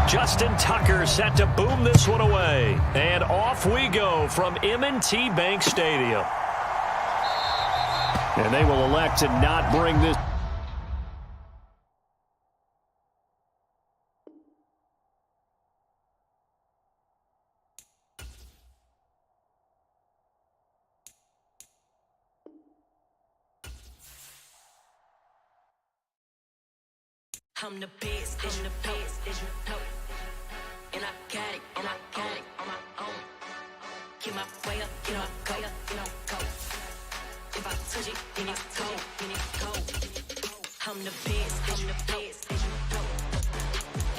Justin Tucker set to boom this one away. And off we go from M&T Bank Stadium. And they will elect to not bring this. I'm the best, I'm the best, as you know. And I got it, on my own. Get my way up, get my go, go. If I touch it, then it's cold, I'm the best, as you know.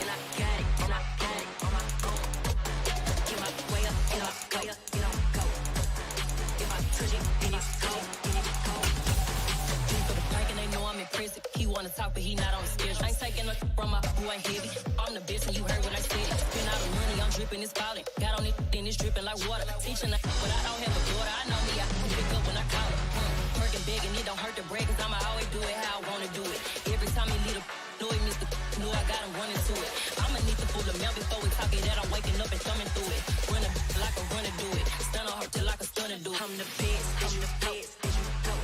And I got it, on my own. Get my way up, get my go. If I touch it, then it's cold, for the blank and they know I'm impressive. He wanna talk, but he not on the schedule. I ain't taking nothing from my boy heavy. I'm the best and you heard what I said. Spend all the money, I'm dripping, it's falling. Got on it, then it's dripping like water. Teaching but I don't have a daughter. I know me, I can pick up when I call it. Working big and it don't hurt to break, cause I'ma always do it how I wanna do it. Every time he lead a know he missed the know I got him running to it. I'ma need to pull the mail before we talk it that I'm waking up and thumbing through it. Run a like a runner do it. Stun on her till like a stunner do it. I'm the best, I'm the best, as you know.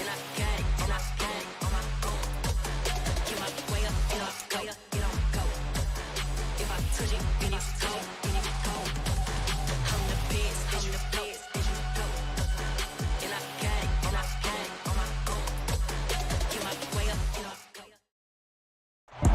And I got it, on my own. Get my way up, get my go. If I touch it, then it's cold, I'm the best, I'm the best, as you know. And I got it, on my own. Get my way up, get my go.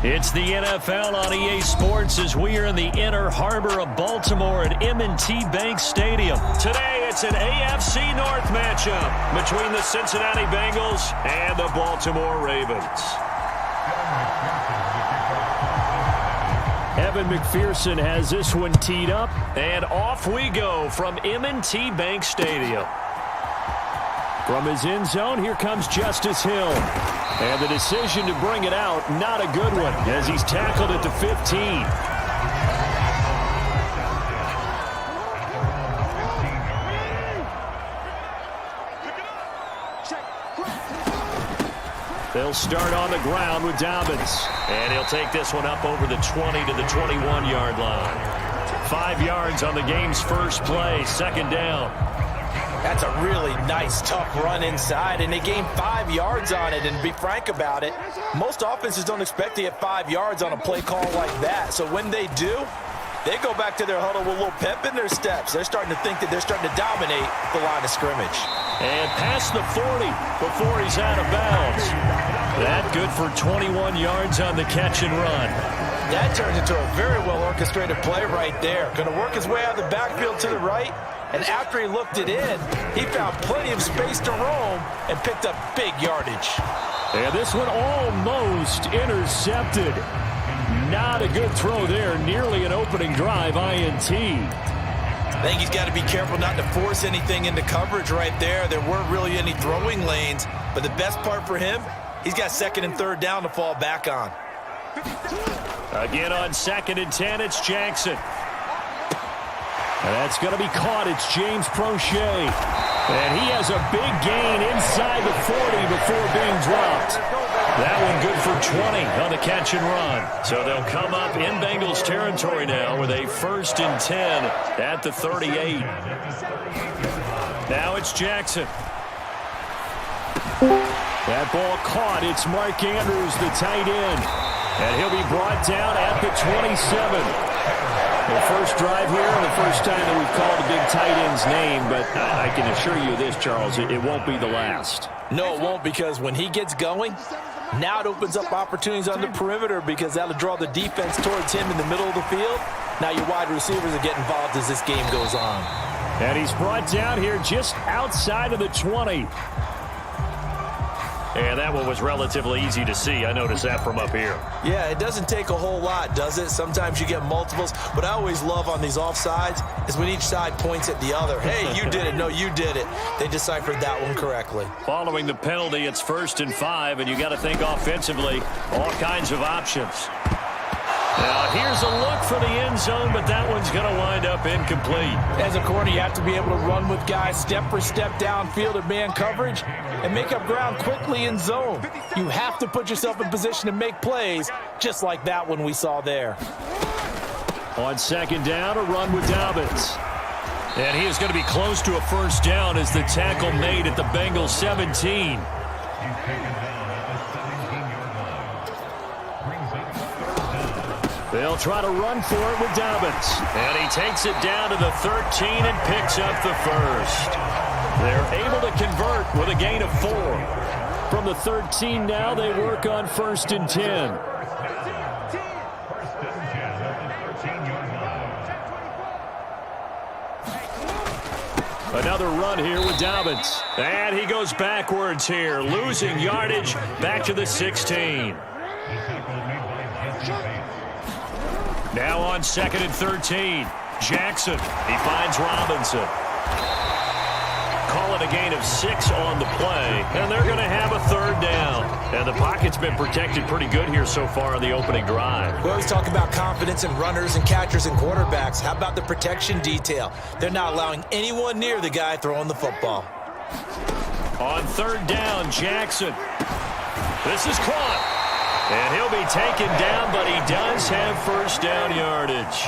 It's the NFL on EA Sports as we are in the inner harbor of Baltimore at M&T Bank Stadium. Today it's an AFC North matchup between the Cincinnati Bengals and the Baltimore Ravens. Evan McPherson has this one teed up, and off we go from M&T Bank Stadium. From his end zone, here comes Justice Hill. And the decision to bring it out, not a good one, as he's tackled at the 15. They'll start on the ground with Dobbins. And he'll take this one up over the 20 to the 21-yard line. 5 yards on the game's first play, second down. That's a really nice, tough run inside, and they gained 5 yards on it. And to be frank about it, most offenses don't expect to get 5 yards on a play call like that. So when they do, they go back to their huddle with a little pep in their steps. They're starting to think that they're starting to dominate the line of scrimmage. And past the 40 before he's out of bounds. That good for 21 yards on the catch and run. That turns into a very well-orchestrated play right there. Going to work his way out of the backfield to the right. And after he looked it in, he found plenty of space to roam and picked up big yardage. And this one almost intercepted. Not a good throw there. Nearly an opening drive INT. I think he's got to be careful not to force anything into coverage right there. There weren't really any throwing lanes. But the best part for him, he's got second and third down to fall back on. Again on 2nd and 10, it's Jackson. And that's going to be caught. It's James Prochet. And he has a big gain inside the 40 before being dropped. That one good for 20 on the catch and run. So they'll come up in Bengals territory now with a 1st and 10 at the 38. Now it's Jackson. That ball caught. It's Mark Andrews, the tight end. And he'll be brought down at the 27. The first drive here and the first time that we've called a big tight end's name, but I can assure you this, Charles, it won't be the last. No, it won't, because when he gets going, now it opens up opportunities on the perimeter because that'll draw the defense towards him in the middle of the field. Now your wide receivers will get involved as this game goes on. And he's brought down here just outside of the 20. And that one was relatively easy to see. I noticed that from up here. Yeah, it doesn't take a whole lot, does it? Sometimes you get multiples. What I always love on these offsides is when each side points at the other. Hey, you did it. No, you did it. They deciphered that one correctly. Following the penalty, it's 1st and 5, and you got to think offensively, all kinds of options. Now here's a look for the end zone, but that one's going to wind up incomplete. As a corner, you have to be able to run with guys step for step downfield in man coverage and make up ground quickly in zone. You have to put yourself in position to make plays, just like that one we saw there. On second down, a run with Dobbins. And he is going to be close to a first down as the tackle made at the Bengals 17. They'll try to run for it with Dobbins. And he takes it down to the 13 and picks up the first. They're able to convert with a gain of 4. From the 13 now, they work on 1st and 10. Another run here with Dobbins. And he goes backwards here, losing yardage back to the 16. Now on 2nd and 13. Jackson. He finds Robinson. Call it a gain of 6 on the play. And they're going to have a 3rd down. And the pocket's been protected pretty good here so far on the opening drive. We always talk about confidence in runners and catchers and quarterbacks. How about the protection detail? They're not allowing anyone near the guy throwing the football. On 3rd down, Jackson. This is caught. And he'll be taken down, but he does have 1st down yardage.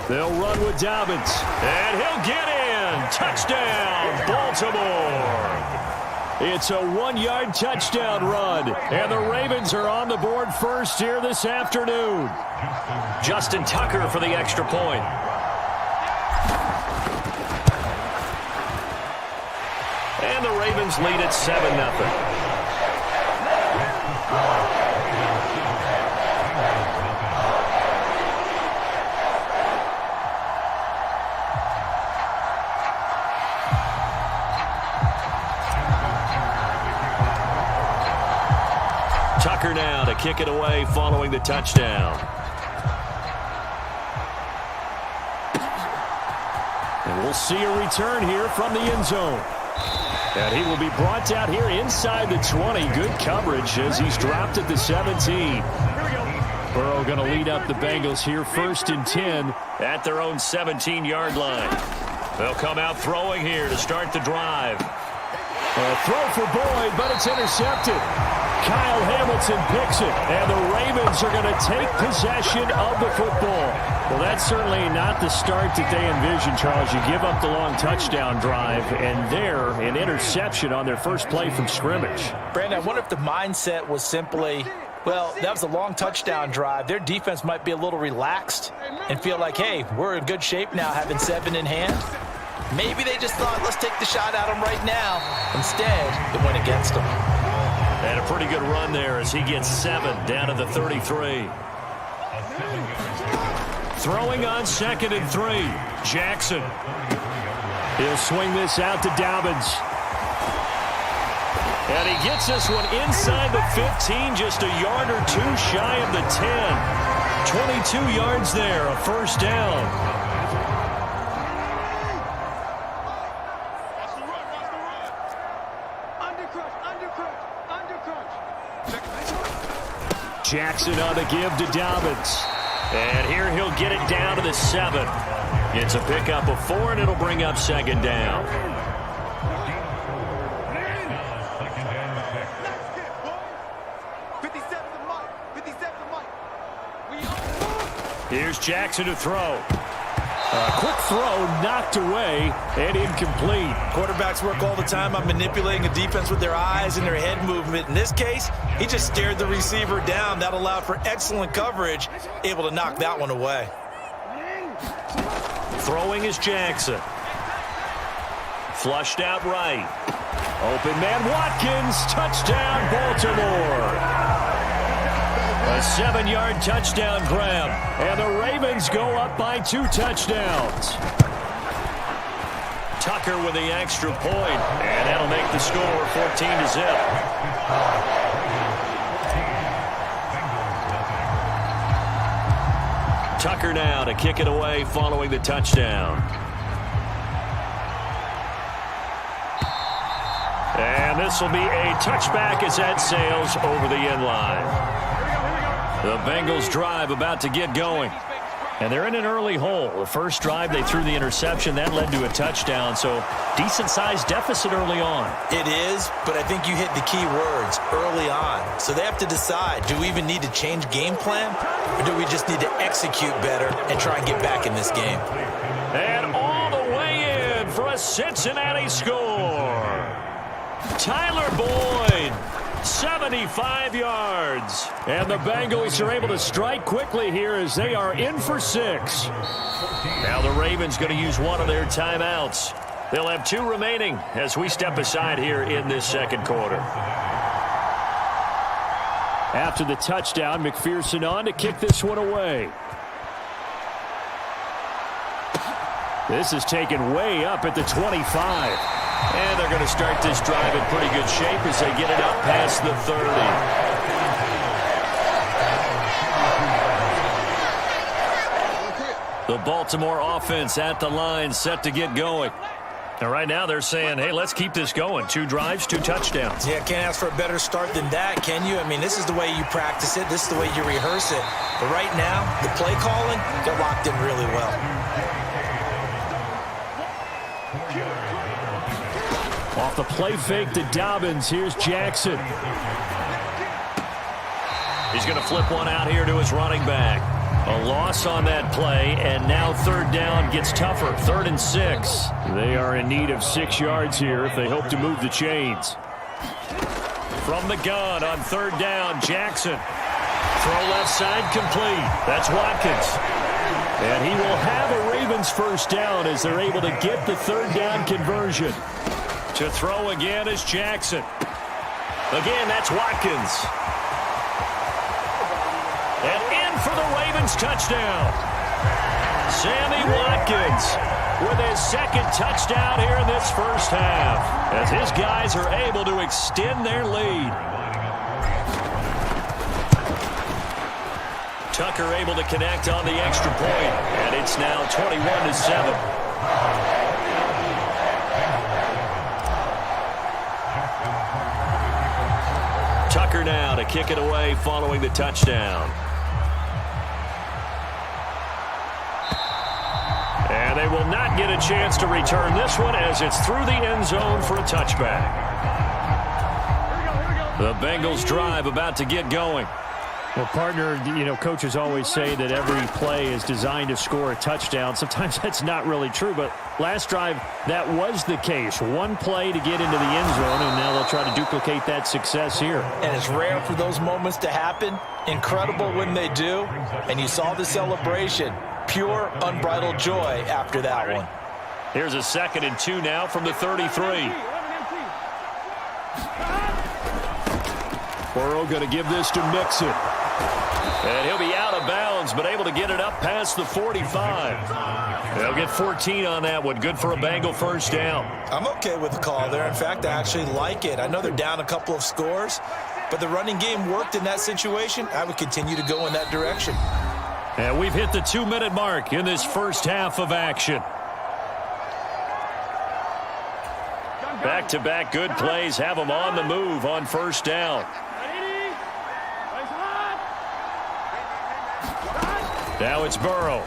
They'll run with Dobbins. And he'll get in. Touchdown, Baltimore. It's a 1-yard touchdown run. And the Ravens are on the board first here this afternoon. Justin Tucker for the extra point. And the Ravens lead at 7-0. Tucker now to kick it away following the touchdown. And we'll see a return here from the end zone. And he will be brought down here inside the 20. Good coverage as he's dropped at the 17. Burrow going to lead up the Bengals here 1st and 10 at their own 17-yard line. They'll come out throwing here to start the drive. A throw for Boyd, but it's intercepted. Kyle Hamilton picks it, and the Ravens are going to take possession of the football. Well, that's certainly not the start that they envisioned, Charles. You give up the long touchdown drive, and there, an interception on their first play from scrimmage. Brandon, I wonder if the mindset was simply, well, that was a long touchdown drive. Their defense might be a little relaxed and feel like, hey, we're in good shape now having 7 in hand. Maybe they just thought, let's take the shot at him right now. Instead, it went against them. And a pretty good run there as he gets 7 down to the 33. Throwing on 2nd and 3. Jackson. He'll swing this out to Dobbins. And he gets this one inside the 15, just a yard or 2 shy of the 10. 22 yards there, a 1st down. Jackson on the give to Dobbins. And here he'll get it down to the 7. It's a pickup of 4, and it'll bring up 2nd down. Here's Jackson to throw. A quick throw knocked away and incomplete. Quarterbacks work all the time on manipulating a defense with their eyes and their head movement. In this case, he just stared the receiver down. That allowed for excellent coverage, able to knock that one away. Throwing is Jackson. Flushed out right. Open man Watkins. Touchdown Baltimore. A 7-yard touchdown grab. And the Ravens go up by 2 touchdowns. Tucker with the extra point. And that'll make the score 14-0. Tucker now to kick it away following the touchdown. And this will be a touchback as that sails over the end line. The Bengals drive about to get going. And they're in an early hole. The first drive, they threw the interception. That led to a touchdown. So decent-sized deficit early on. It is, but I think you hit the key words, early on. So they have to decide, do we even need to change game plan? Or do we just need to execute better and try and get back in this game? And all the way in for a Cincinnati score. Tyler Boyd. 75 yards. And the Bengals are able to strike quickly here as they are in for 6. Now the Ravens going to use one of their timeouts. They'll have 2 remaining as we step aside here in this second quarter. After the touchdown, McPherson on to kick this one away. This is taken way up at the 25. And they're going to start this drive in pretty good shape as they get it up past the 30. The Baltimore offense at the line, set to get going. And right now they're saying, hey, let's keep this going. 2 drives, 2 touchdowns. Yeah, can't ask for a better start than that, can you? I mean, this is the way you practice it. This is the way you rehearse it. But right now, the play calling, they're locked in really well. Off the play fake to Dobbins. Here's Jackson. He's going to flip one out here to his running back. A loss on that play, and now third down gets tougher. 3rd and 6. They are in need of 6 yards here if they hope to move the chains. From the gun on 3rd down, Jackson. Throw left side complete. That's Watkins. And he will have a Ravens first down as they're able to get the 3rd down conversion. To throw again is Jackson. Again, that's Watkins. And in for the Ravens touchdown. Sammy Watkins with his 2nd touchdown here in this first half, as his guys are able to extend their lead. Tucker able to connect on the extra point, and it's now 21-7. Tucker now to kick it away following the touchdown. And they will not get a chance to return this one as it's through the end zone for a touchback. The Bengals drive about to get going. Well, partner, coaches always say that every play is designed to score a touchdown. Sometimes that's not really true, but last drive, that was the case. One play to get into the end zone, and now they'll try to duplicate that success here. And it's rare for those moments to happen. Incredible when they do. And you saw the celebration. Pure, unbridled joy after that one. Here's a 2nd and 2 now from the 33. Burrow going to give this to Mixon. And he'll be out of bounds, but able to get it up past the 45. They'll get 14 on that one. Good for a Bengal first down. I'm okay with the call there. In fact, I actually like it. I know they're down a couple of scores, but the running game worked in that situation. I would continue to go in that direction. And we've hit the 2-minute mark in this first half of action. Back-to-back good plays have them on the move on first down. Now it's Burrow.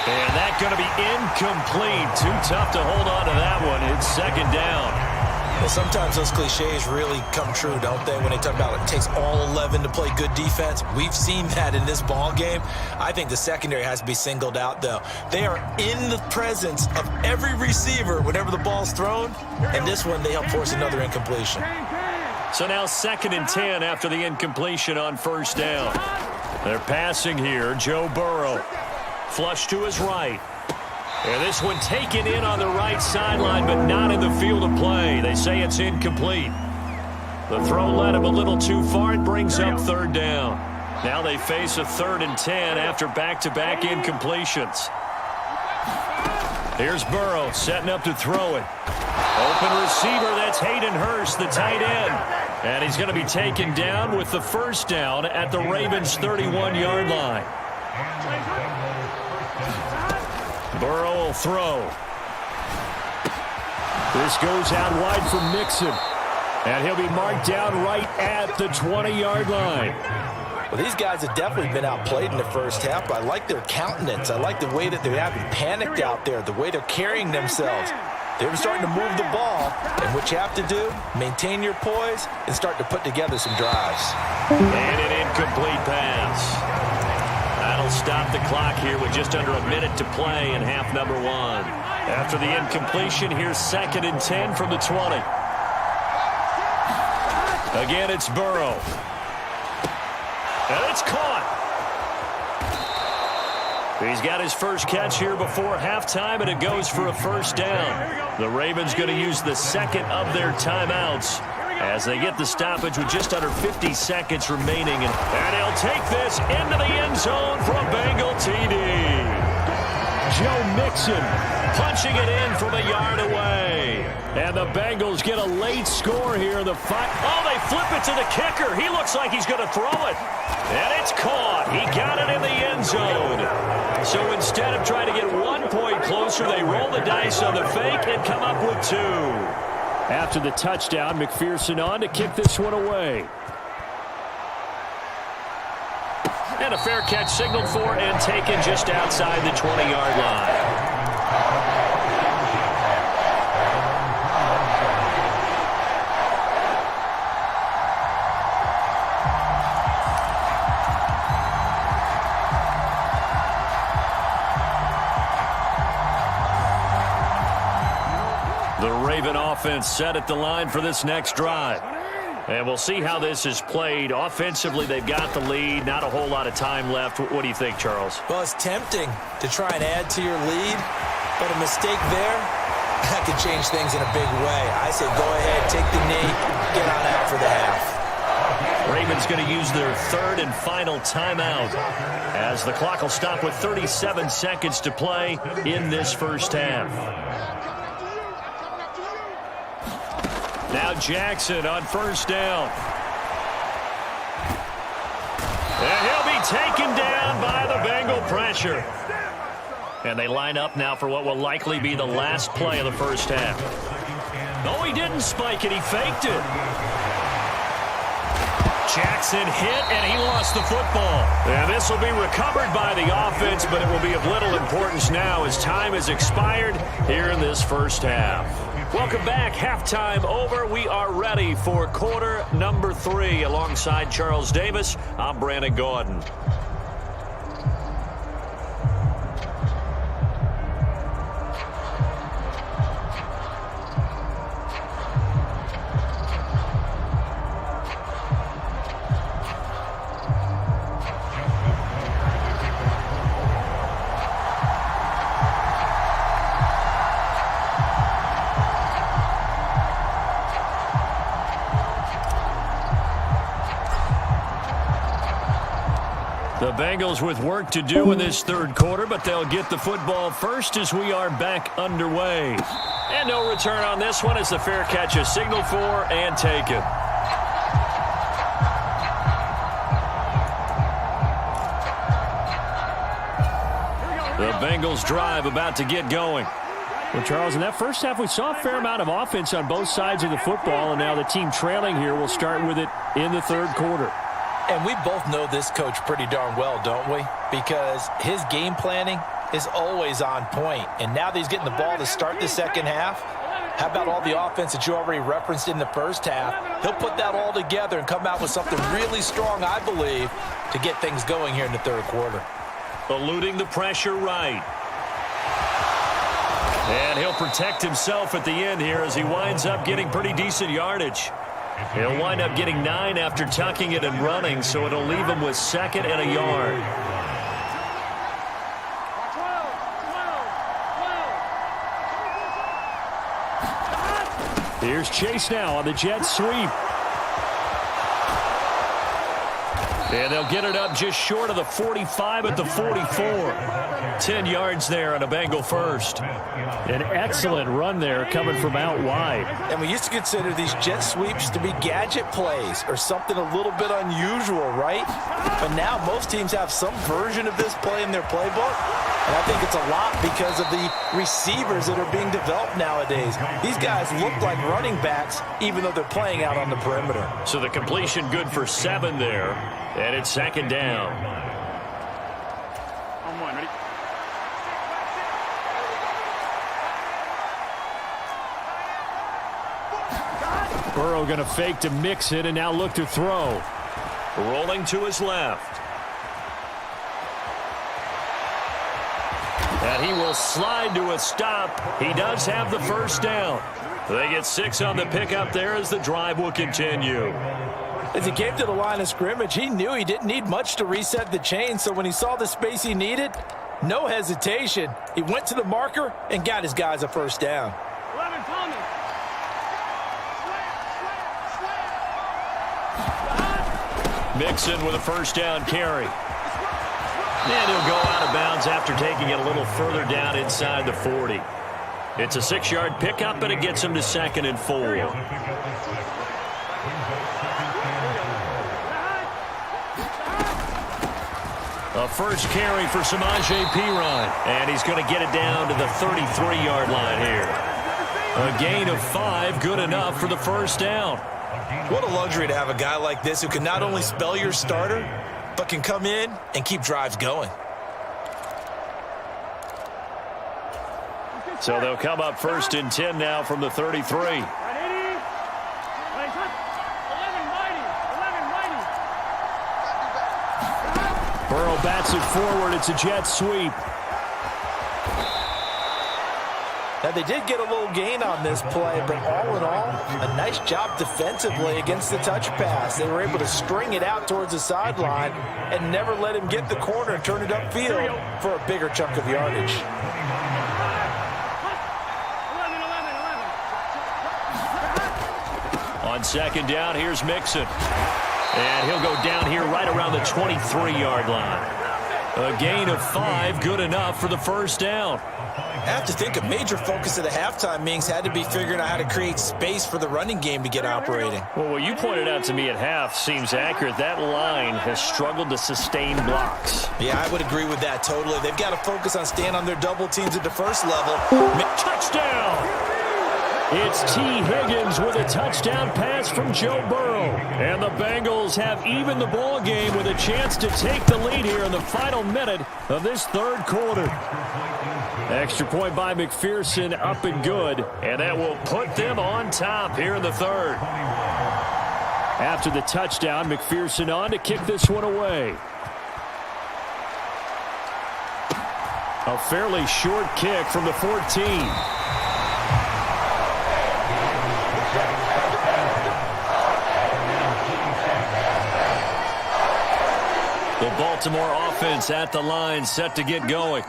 And that's going to be incomplete. Too tough to hold on to that one. It's 2nd down. Well, sometimes those cliches really come true, don't they? When they talk about it takes all 11 to play good defense. We've seen that in this ball game. I think the secondary has to be singled out, though. They are in the presence of every receiver whenever the ball's thrown. And this one, they help force another incompletion. So now 2nd and 10 after the incompletion on first down. They're passing here. Joe Burrow. Flush to his right. And this one taken in on the right sideline, but not in the field of play. They say it's incomplete. The throw led him a little too far. It brings up 3rd down. Now they face a 3rd and 10 after back-to-back incompletions. Here's Burrow setting up to throw it. Open receiver, that's Hayden Hurst, the tight end. And he's going to be taken down with the first down at the Ravens' 31-yard line. Burrow will throw. This goes out wide for Mixon. And he'll be marked down right at the 20-yard line. Well, these guys have definitely been outplayed in the first half, but I like their countenance. I like the way that they're having panicked out there, the way they're carrying themselves. They're starting to move the ball, and what you have to do, maintain your poise and start to put together some drives. And an incomplete pass. That'll stop the clock here with just under a minute to play in half number one. After the incompletion, here's 2nd and 10 from the 20. Again, it's Burrow. And it's caught. He's got his first catch here before halftime, and it goes for a first down. The Ravens going to use the second of their timeouts as they get the stoppage with just under 50 seconds remaining. And he'll take this into the end zone for a Bengal TD. Joe Mixon punching it in from a yard away. And the Bengals get a late score here in the fight. Oh, they flip it to the kicker. He looks like he's going to throw it. And it's caught. He got it in the end zone. So instead of trying to get 1 point closer, they roll the dice on the fake and come up with 2. After the touchdown, McPherson on to kick this one away. And a fair catch signaled for and taken just outside the 20-yard line. The Raven offense set at the line for this next drive. And we'll see how this is played. Offensively, they've got the lead. Not a whole lot of time left. What do you think, Charles? Well, it's tempting to try and add to your lead, but a mistake there, that could change things in a big way. I say go ahead, take the knee, get on out for the half. Ravens going to use their 3rd and final timeout as the clock will stop with 37 seconds to play in this first half. Now Jackson on first down. And he'll be taken down by the Bengal pressure. And they line up now for what will likely be the last play of the first half. No, he didn't spike it. He faked it. Jackson hit, and he lost the football. And this will be recovered by the offense, but it will be of little importance now as time has expired here in this first half. Welcome back. Halftime over. We are ready for quarter number 3. Alongside Charles Davis, I'm Brandon Gordon. The Bengals with work to do in this third quarter, but they'll get the football first as we are back underway. And no return on this one as the fair catch is signaled for and taken. The Bengals drive about to get going. Well, Charles, in that first half, we saw a fair amount of offense on both sides of the football, and now the team trailing here will start with it in the third quarter. And we both know this coach pretty darn well, don't we? Because his game planning is always on point. And now that he's getting the ball to start the second half, how about all the offense that you already referenced in the first half? He'll put that all together and come out with something really strong, I believe, to get things going here in the third quarter. Eluding the pressure right. And he'll protect himself at the end here as he winds up getting pretty decent yardage. He'll wind up getting 9 after tucking it and running, so it'll leave him with 2nd and a yard. Here's Chase now on the jet sweep. And they'll get it up just short of the 45 at the 44. 10 yards there on a Bengal first. An excellent run there coming from out wide. And we used to consider these jet sweeps to be gadget plays or something a little bit unusual, right? But now most teams have some version of this play in their playbook. And I think it's a lot because of the receivers that are being developed nowadays. These guys look like running backs, even though they're playing out on the perimeter. So the completion good for 7 there, and it's second down. Burrow going to fake to mix it and now look to throw. Rolling to his left. And he will slide to a stop. He does have the first down. They get 6 on the pickup there as the drive will continue. As he came to the line of scrimmage, he knew he didn't need much to reset the chain, so when he saw the space he needed, no hesitation. He went to the marker and got his guys a first down. 11, Thomas. Mixon with a first down carry. And he'll go out of bounds after taking it a little further down inside the 40. It's a 6-yard pickup, and it gets him to 2nd and 4. A first carry for Samaje Perine. And he's going to get it down to the 33-yard line here. A gain of 5, good enough for the first down. What a luxury to have a guy like this who can not only spell your starter, but can come in and keep drives going. So they'll come up 1st and 10 now from the 33. Burrow bats it forward. It's a jet sweep. Now, they did get a little gain on this play, but all in all, a nice job defensively against the touch pass. They were able to string it out towards the sideline and never let him get the corner and turn it upfield for a bigger chunk of yardage. On 2nd down, here's Mixon. And he'll go down here right around the 23-yard line. A gain of 5, good enough for the first down. I have to think a major focus of the halftime meetings had to be figuring out how to create space for the running game to get operating. Well, what you pointed out to me at half seems accurate. That line has struggled to sustain blocks. Yeah, I would agree with that totally. They've got to focus on staying on their double teams at the first level. Touchdown! It's T. Higgins with a touchdown pass from Joe Burrow. And the Bengals have evened the ball game with a chance to take the lead here in the final minute of this 3rd quarter. Extra point by McPherson, up and good. And that will put them on top here in the 3rd. After the touchdown, McPherson on to kick this one away. A fairly short kick from the 14. The Baltimore offense at the line, set to get going.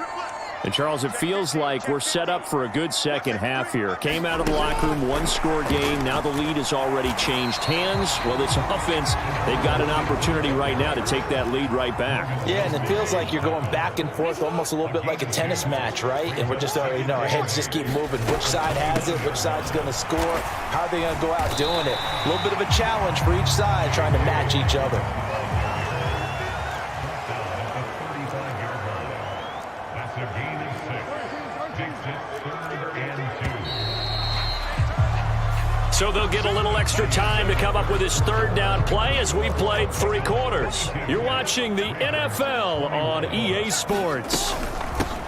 And, Charles, it feels like we're set up for a good second half here. Came out of the locker room, 1-score game. Now the lead has already changed hands. Well, this offense, they've got an opportunity right now to take that lead right back. Yeah, and it feels like you're going back and forth almost a little bit like a tennis match, right? And we're just, our heads just keep moving. Which side has it? Which side's going to score? How are they going to go out doing it? A little bit of a challenge for each side trying to match each other. So they'll get a little extra time to come up with his 3rd down play as we've played 3 quarters. You're watching the NFL on EA Sports.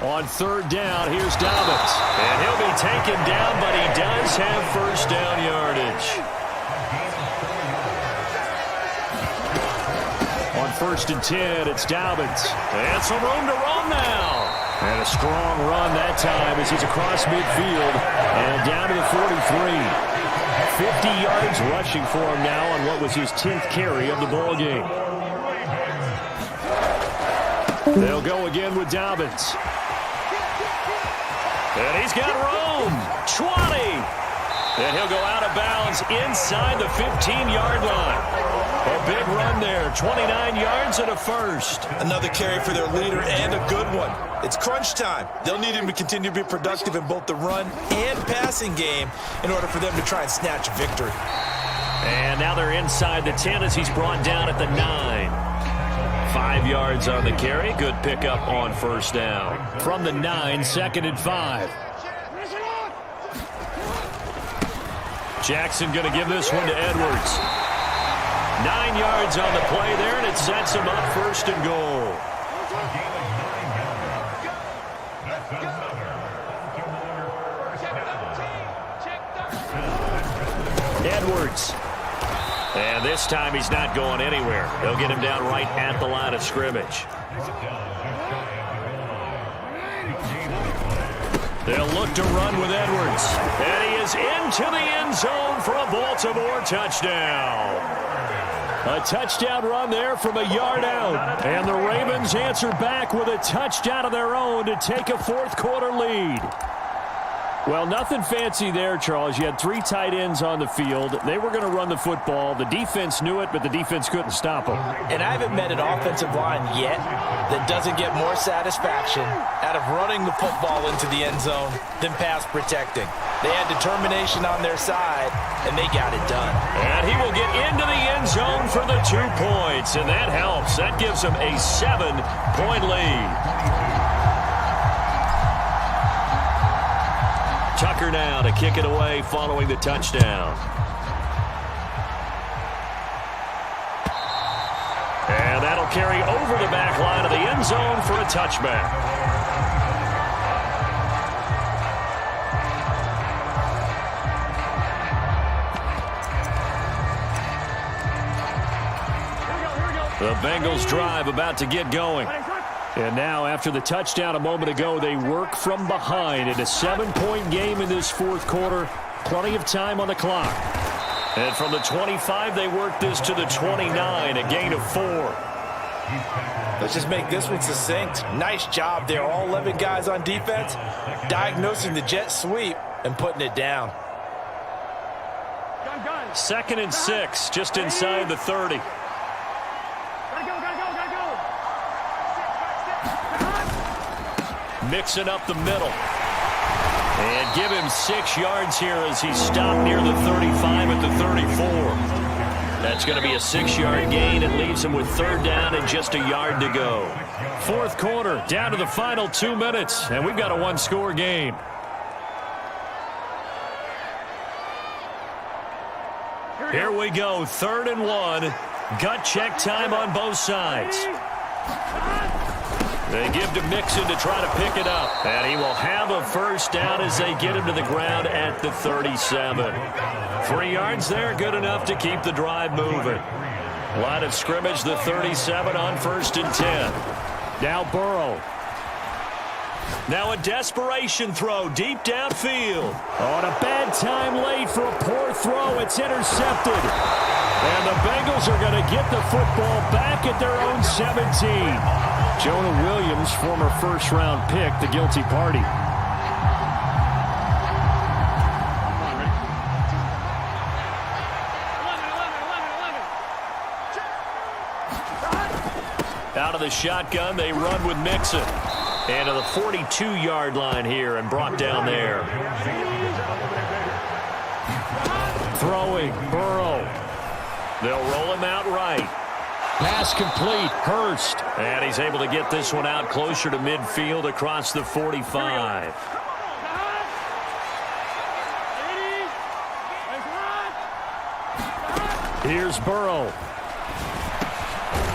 On 3rd down, here's Dobbins. And he'll be taken down, but he does have first down yardage. On 1st and 10, it's Dobbins. And some room to roam now. And a strong run that time as he's across midfield and down to the 43. 50 yards rushing for him now on what was his 10th carry of the ball game. They'll go again with Dobbins. And he's got room. 20. And he'll go out of bounds inside the 15-yard line. A big run there, 29 yards and a first. Another carry for their leader and a good one. It's crunch time. They'll need him to continue to be productive in both the run and passing game in order for them to try and snatch a victory. And now they're inside the 10 as he's brought down at the 9. 5 yards on the carry. Good pickup on first down. From the 9, 2nd and 5. Jackson going to give this one to Edwards. 9 yards on the play there, and it sets him up 1st and goal. Edwards. And this time he's not going anywhere. They'll get him down right at the line of scrimmage. They'll look to run with Edwards. And he is into the end zone for a Baltimore touchdown. A touchdown run there from a yard out. And the Ravens answer back with a touchdown of their own to take a 4th quarter lead. Well, nothing fancy there, Charles. You had 3 tight ends on the field. They were going to run the football. The defense knew it, but the defense couldn't stop them. And I haven't met an offensive line yet that doesn't get more satisfaction out of running the football into the end zone than pass protecting. They had determination on their side, and they got it done. And he will get into the end zone for the 2 points, and that helps. That gives him a 7-point lead. Tucker now to kick it away following the touchdown. And that'll carry over the back line of the end zone for a touchback. The Bengals drive about to get going. And now, after the touchdown a moment ago, they work from behind in a 7-point game in this 4th quarter. Plenty of time on the clock. And from the 25, they work this to the 29, a gain of 4. Let's just make this one succinct. Nice job there. All 11 guys on defense diagnosing the jet sweep and putting it down. 2nd and 6, just inside the 30. Mixing up the middle. And give him 6 yards here as he stopped near the 35 at the 34. That's going to be a 6-yard gain. It leaves him with 3rd down and just a yard to go. 4th quarter, down to the final 2 minutes, and we've got a 1-score game. Here we go, 3rd and 1. Gut check time on both sides. They give to Mixon to try to pick it up. And he will have a 1st down as they get him to the ground at the 37. 3 yards there, good enough to keep the drive moving. Line of scrimmage, the 37 on 1st and 10. Now Burrow. Now a desperation throw deep downfield. On a bad time late for a poor throw. It's intercepted. And the Bengals are going to get the football back at their own 17. Jonah Williams, former 1st-round pick, the guilty party. Out of the shotgun, they run with Mixon. And to the 42-yard line here and brought down there. Throwing, Burrow. They'll roll him out right. Pass complete, Hurst. And he's able to get this one out closer to midfield across the 45. Here's Burrow.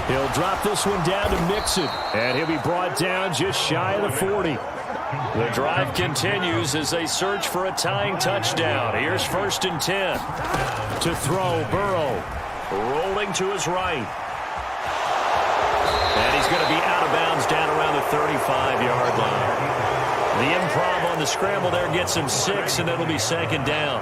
He'll drop this one down to Mixon. And he'll be brought down just shy of the 40. The drive continues as they search for a tying touchdown. Here's 1st and 10. To throw, Burrow. Rolling to his right. And he's going to be out of bounds down around the 35-yard line. The improv on the scramble there gets him 6, and it'll be 2nd down.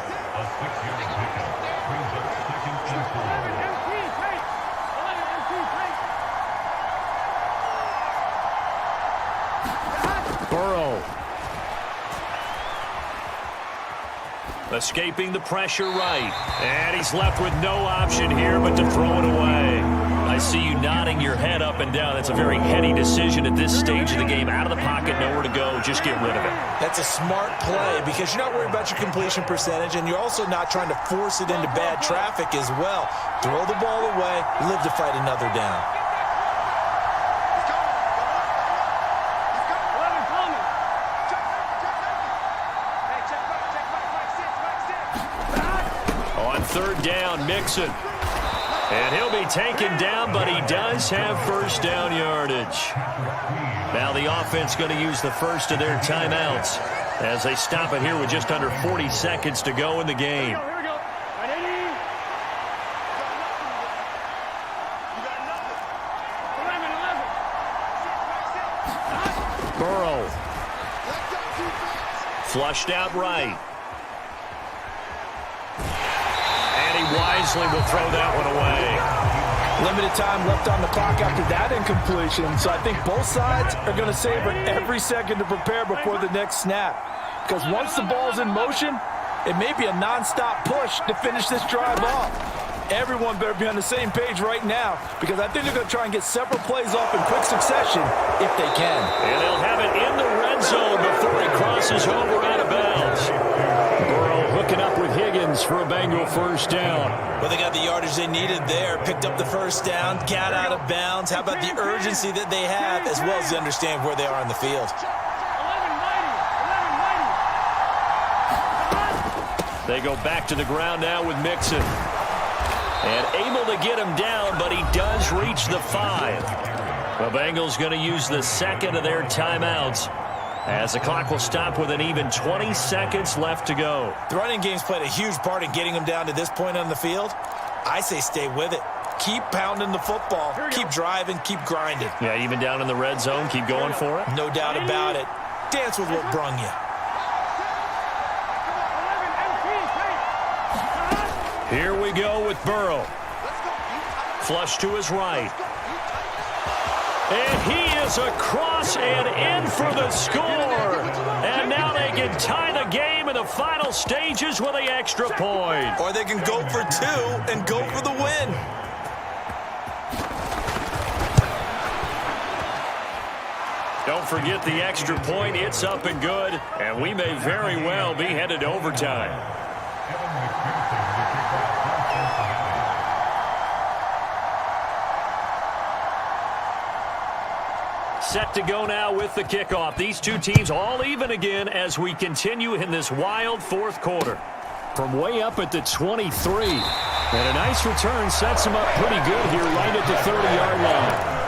Burrow. Escaping the pressure right. And he's left with no option here but to throw it away. I see you nodding your head up and down. That's a very heady decision at this stage of the game. Out of the pocket, nowhere to go. Just get rid of it. That's a smart play because you're not worried about your completion percentage, and you're also not trying to force it into bad traffic as well. Throw the ball away, live to fight another down. third down. Mixon. And he'll be taken down, but he does have first down yardage. Now the offense going to use the first of their timeouts as they stop it here with just under 40 seconds to go in the game. Burrow. Flushed out right. And he wisely will throw that one away. Limited time left on the clock after that incompletion, so I think both sides are going to savor every second to prepare before the next snap. Because once the ball's in motion, it may be a non-stop push to finish this drive off. Everyone better be on the same page right now, because I think they're going to try and get several plays off in quick succession if they can. And they'll have it in the red zone before he crosses over out of bounds. Burrow hooking up with Higgins for a Bengal first down. Well, they got the yardage they needed there, picked up the first down, got out of bounds. How about the urgency that they have, as well as they understand where they are on the field? They go back to the ground now with Mixon. And able to get him down, but he does reach the 5. The Bengals going to use the second of their timeouts as the clock will stop with an even 20 seconds left to go. The running game's played a huge part in getting him down to this point on the field. I say stay with it. Keep pounding the football. Keep driving. Keep grinding. Yeah, even down in the red zone, keep going for it. No doubt about it. Dance with what brung you. Here we go with Burrow. Flush to his right. And he is across and in for the score. And now they can tie the game in the final stages with the extra point. Or they can go for 2 and go for the win. Don't forget the extra point. It's up and good. And we may very well be headed to overtime. Set to go now with the kickoff. These two teams all even again as we continue in this wild fourth quarter. From way up at the 23. And a nice return sets him up pretty good here right at the 30-yard line.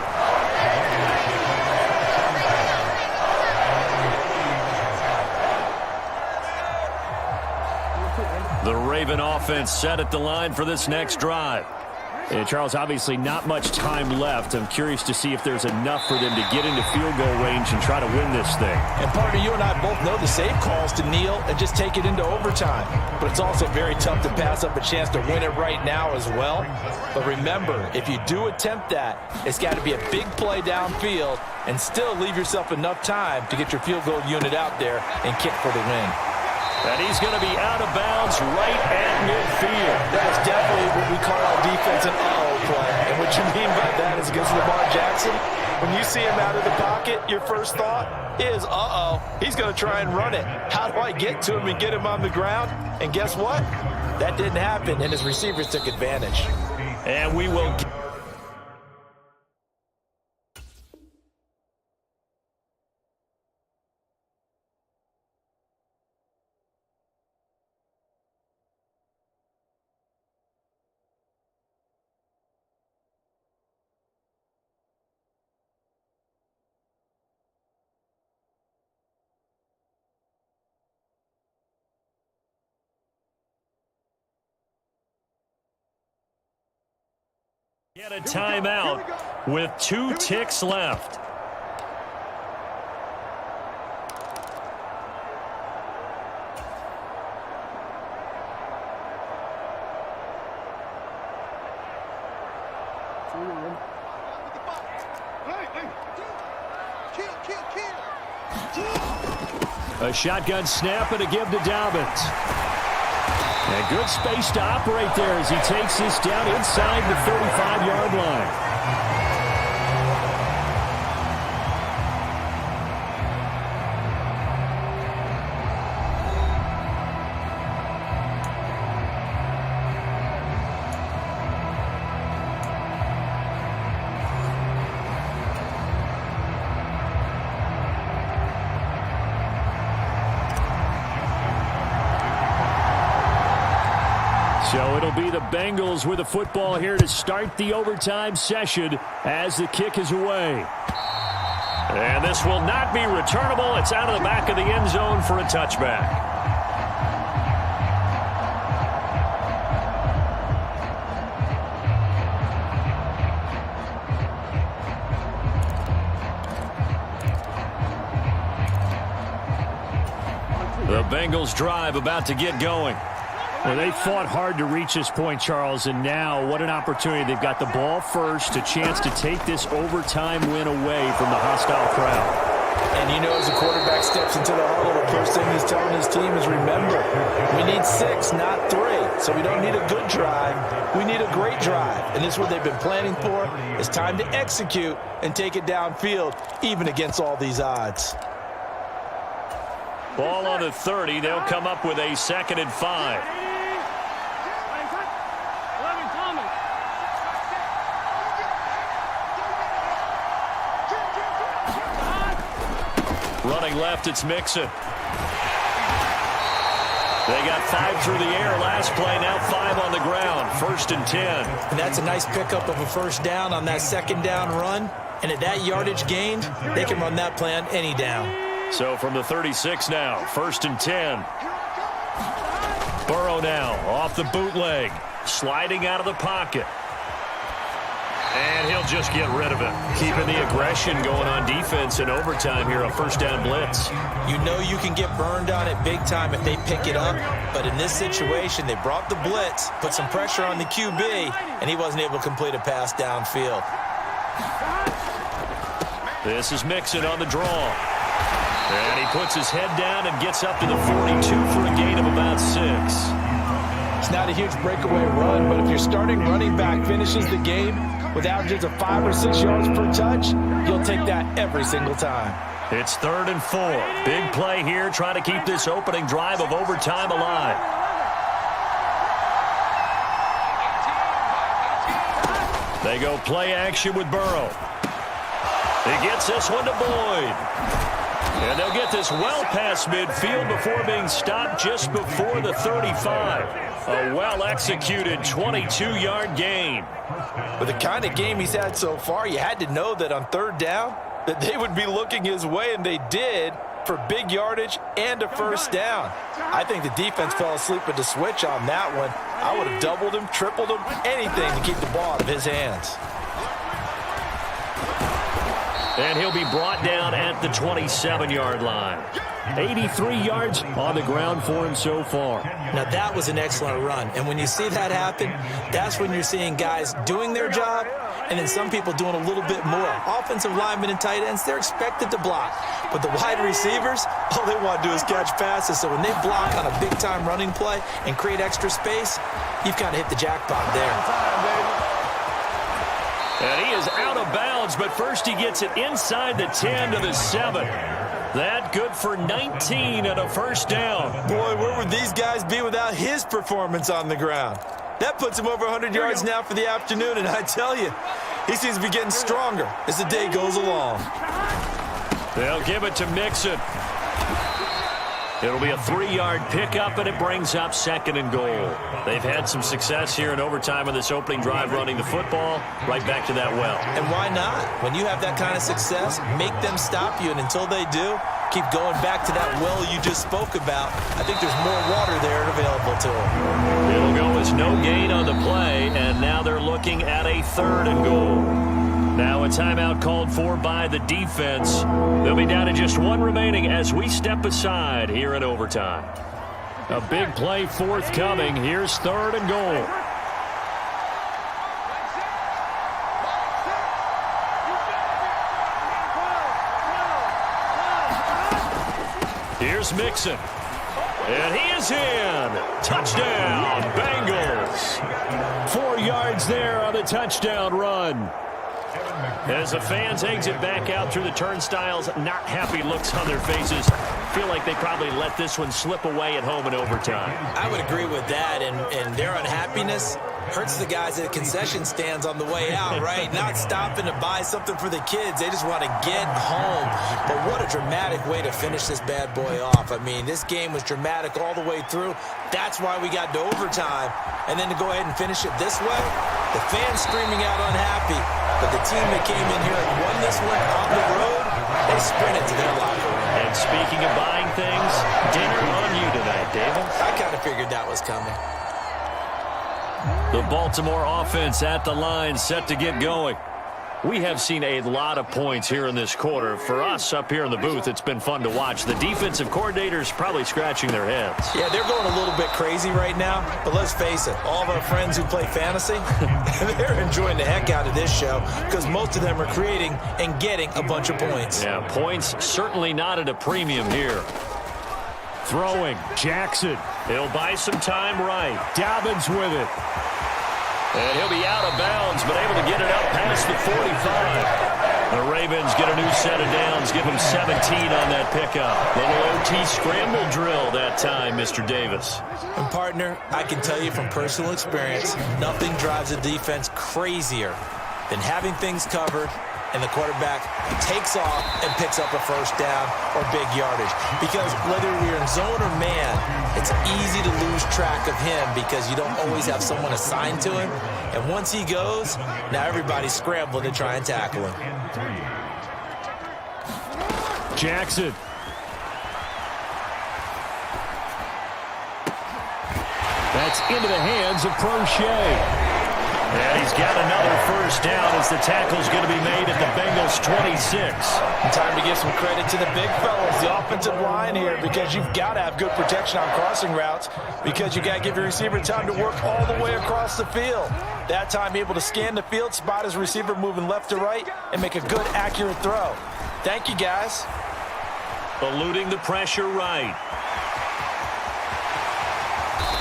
The Raven offense set at the line for this next drive. And Charles, obviously not much time left. I'm curious to see if there's enough for them to get into field goal range and try to win this thing. And partner, you and I both know the save calls to kneel and just take it into overtime. But it's also very tough to pass up a chance to win it right now as well. But remember, if you do attempt that, it's got to be a big play downfield and still leave yourself enough time to get your field goal unit out there and kick for the win. And he's going to be out of bounds right at midfield. That is definitely what we call our defense an uh-oh play. And what you mean by that is against Lamar Jackson, when you see him out of the pocket, your first thought is, uh-oh, he's going to try and run it. How do I get to him and get him on the ground? And guess what? That didn't happen, and his receivers took advantage. And we will... Get a timeout with 2 ticks left. A shotgun snap and a give to Dobbins. And good space to operate there as he takes this down inside the 35-yard line. So it'll be the Bengals with the football here to start the overtime session as the kick is away. And this will not be returnable. It's out of the back of the end zone for a touchback. The Bengals drive about to get going. Well, they fought hard to reach this point, Charles, and now what an opportunity. They've got the ball first, a chance to take this overtime win away from the hostile crowd. And you know, as the quarterback steps into the huddle, the first thing he's telling his team is, remember, we need 6, not 3. So we don't need a good drive. We need a great drive. And this is what they've been planning for. It's time to execute and take it downfield, even against all these odds. Ball on the 30. They'll come up with a 2nd and 5. Running left, it's Mixon. They got 5 through the air last play, now 5 on the ground. 1st and 10. And that's a nice pickup of a first down on that 2nd down run. And at that yardage gained, they can run that play on any down. So from the 36 now, 1st and 10. Burrow now off the bootleg, sliding out of the pocket. And he'll just get rid of it. Keeping the aggression going on defense in overtime here, a 1st down blitz. You know you can get burned on it big time if they pick it up. But in this situation, they brought the blitz, put some pressure on the QB, and he wasn't able to complete a pass downfield. This is Mixon on the draw. And he puts his head down and gets up to the 42 for a gain of about 6. It's not a huge breakaway run, but if your starting running back finishes the game with averages of 5 or 6 yards per touch, you'll take that every single time. It's 3rd and 4. Big play here, trying to keep this opening drive of overtime alive. They go play action with Burrow. He gets this one to Boyd. And they'll get this well past midfield before being stopped just before the 35. A well-executed 22-yard gain. With the kind of game he's had so far, you had to know that on 3rd down, that they would be looking his way, and they did, for big yardage and a 1st down. I think the defense fell asleep at the switch on that one. I would have doubled him, tripled him, anything to keep the ball out of his hands. And he'll be brought down at the 27-yard line. 83 yards on the ground for him so far. Now, that was an excellent run. And when you see that happen, that's when you're seeing guys doing their job and then some people doing a little bit more. Offensive linemen and tight ends, they're expected to block. But the wide receivers, all they want to do is catch passes. So when they block on a big-time running play and create extra space, you've kind of hit the jackpot there. And he is out of bounds, but first he gets it inside the 10 to the 7. That good for 19 and a 1st down. Boy, where would these guys be without his performance on the ground? That puts him over 100 yards now for the afternoon, and I tell you, he seems to be getting stronger as the day goes along. They'll give it to Mixon. It'll be a 3-yard pickup, and it brings up 2nd and goal. They've had some success here in overtime in this opening drive running the football. Right back to that well. And why not? When you have that kind of success, make them stop you, and until they do, keep going back to that well you just spoke about. I think there's more water there available to them. It'll go as no gain on the play, and now they're looking at a 3rd and goal. Now a timeout called for by the defense. They'll be down to just 1 remaining as we step aside here in overtime. A big play forthcoming. Here's 3rd and goal. Here's Mixon. And he is in. Touchdown, Bengals. 4 yards there on the touchdown run. As the fans exit back out through the turnstiles, not happy looks on their faces. Feel like they probably let this one slip away at home in overtime. I would agree with that, and their unhappiness, Hurts the guys at concession stands on the way out, right? Not stopping to buy something for the kids. They just want to get home. But what a dramatic way to finish this bad boy off. I mean, this game was dramatic all the way through. That's why we got to overtime. And then to go ahead and finish it this way, the fans screaming out unhappy. But the team that came in here and won this one on the road, they sprinted to their locker room. And speaking of buying things, dinner on you tonight, David. I kind of figured that was coming. The Baltimore offense at the line, set to get going. We have seen a lot of points here in this quarter. For us up here in the booth, it's been fun to watch. The defensive coordinators probably scratching their heads. Yeah, they're going a little bit crazy right now. But let's face it, all of our friends who play fantasy, they're enjoying the heck out of this show because most of them are creating and getting a bunch of points. Yeah, points certainly not at a premium here. Throwing, Jackson. He'll buy some time right. Dobbins with it. And he'll be out of bounds, but able to get it up past the 45. The Ravens get a new set of downs, give them 17 on that pickup. Little OT scramble drill that time, Mr. Davis. And partner, I can tell you from personal experience, nothing drives a defense crazier than having things covered and the quarterback takes off and picks up a first down or big yardage. Because whether you're in zone or man, it's easy to lose track of him because you don't always have someone assigned to him. And once he goes, now everybody's scrambling to try and tackle him. Jackson. That's into the hands of Prochet. And he's got another first down as the tackle's going to be made at the Bengals 26. And time to give some credit to the big fellas, the offensive line here, because you've got to have good protection on crossing routes because you got to give your receiver time to work all the way across the field. That time able to scan the field, spot his receiver moving left to right, and make a good, accurate throw. Thank you, guys. Eluding the pressure right.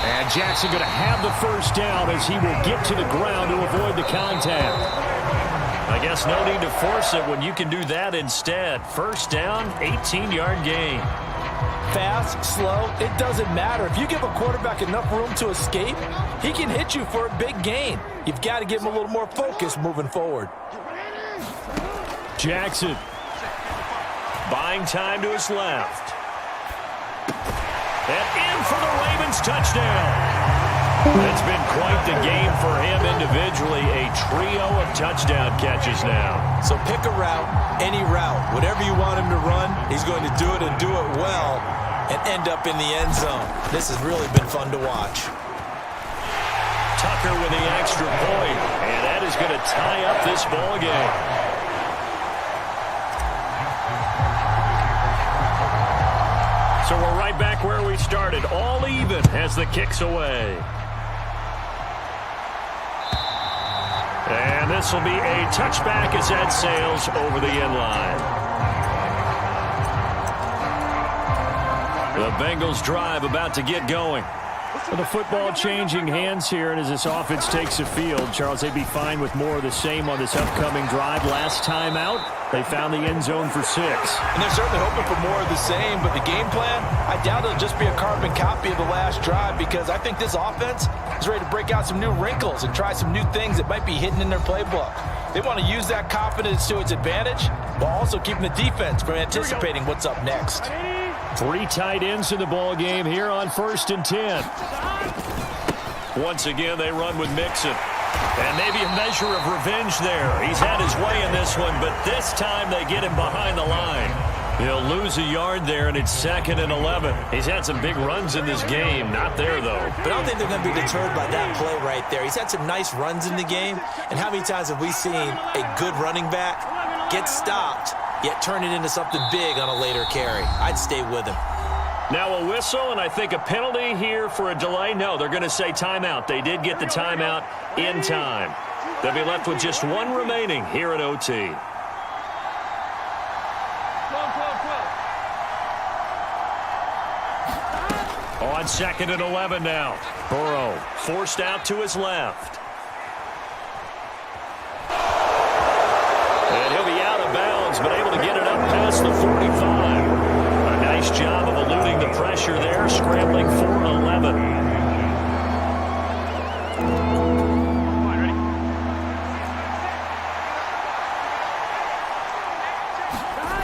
And Jackson going to have the first down as he will get to the ground to avoid the contact. I guess no need to force it when you can do that instead. First down, 18-yard gain. Fast, slow, it doesn't matter. If you give a quarterback enough room to escape, he can hit you for a big gain. You've got to give him a little more focus moving forward. Jackson. Buying time to his left. And in for the Ravens touchdown. It's been quite the game for him individually. A trio of touchdown catches now. So pick a route, any route. Whatever you want him to run, he's going to do it and do it well and end up in the end zone. This has really been fun to watch. Tucker with the extra point, and that is going to tie up this ball game. So we're right back where we started, all even as the kick's away. And this will be a touchback as that sails over the end line. The Bengals drive about to get going. Well, the football changing hands here, and as this offense takes the field, Charles, they'd be fine with more of the same on this upcoming drive. Last time out, they found the end zone for 6. And they're certainly hoping for more of the same, but the game plan, I doubt it'll just be a carbon copy of the last drive because I think this offense is ready to break out some new wrinkles and try some new things that might be hidden in their playbook. They want to use that confidence to its advantage while also keeping the defense from anticipating what's up next. 3 tight ends in the ball game here on 1st and 10. Once again, they run with Mixon. And maybe a measure of revenge there. He's had his way in this one, but this time they get him behind the line. He'll lose a yard there, and it's 2nd and 11. He's had some big runs in this game. Not there, though. But I don't think they're going to be deterred by that play right there. He's had some nice runs in the game. And how many times have we seen a good running back get stopped, yet turn it into something big on a later carry? I'd stay with him. Now a whistle, and I think a penalty here for a delay. No, they're going to say timeout. They did get the timeout in time. They'll be left with just 1 remaining here at OT. On 2nd and 11 now. Burrow forced out to his left. And he'll be out of bounds, but able to get it up past the 45. A nice job of eluding the pressure there, scrambling for 11.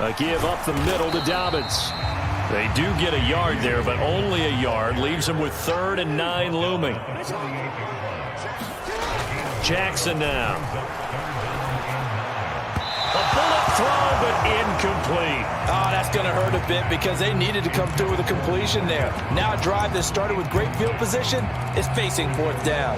A give up the middle to Dobbins. They do get a yard there, but only a yard. Leaves them with 3rd and 9 looming. Jackson now. A bullet throw, but incomplete. Oh, that's going to hurt a bit because they needed to come through with a completion there. Now a drive that started with great field position is facing 4th down.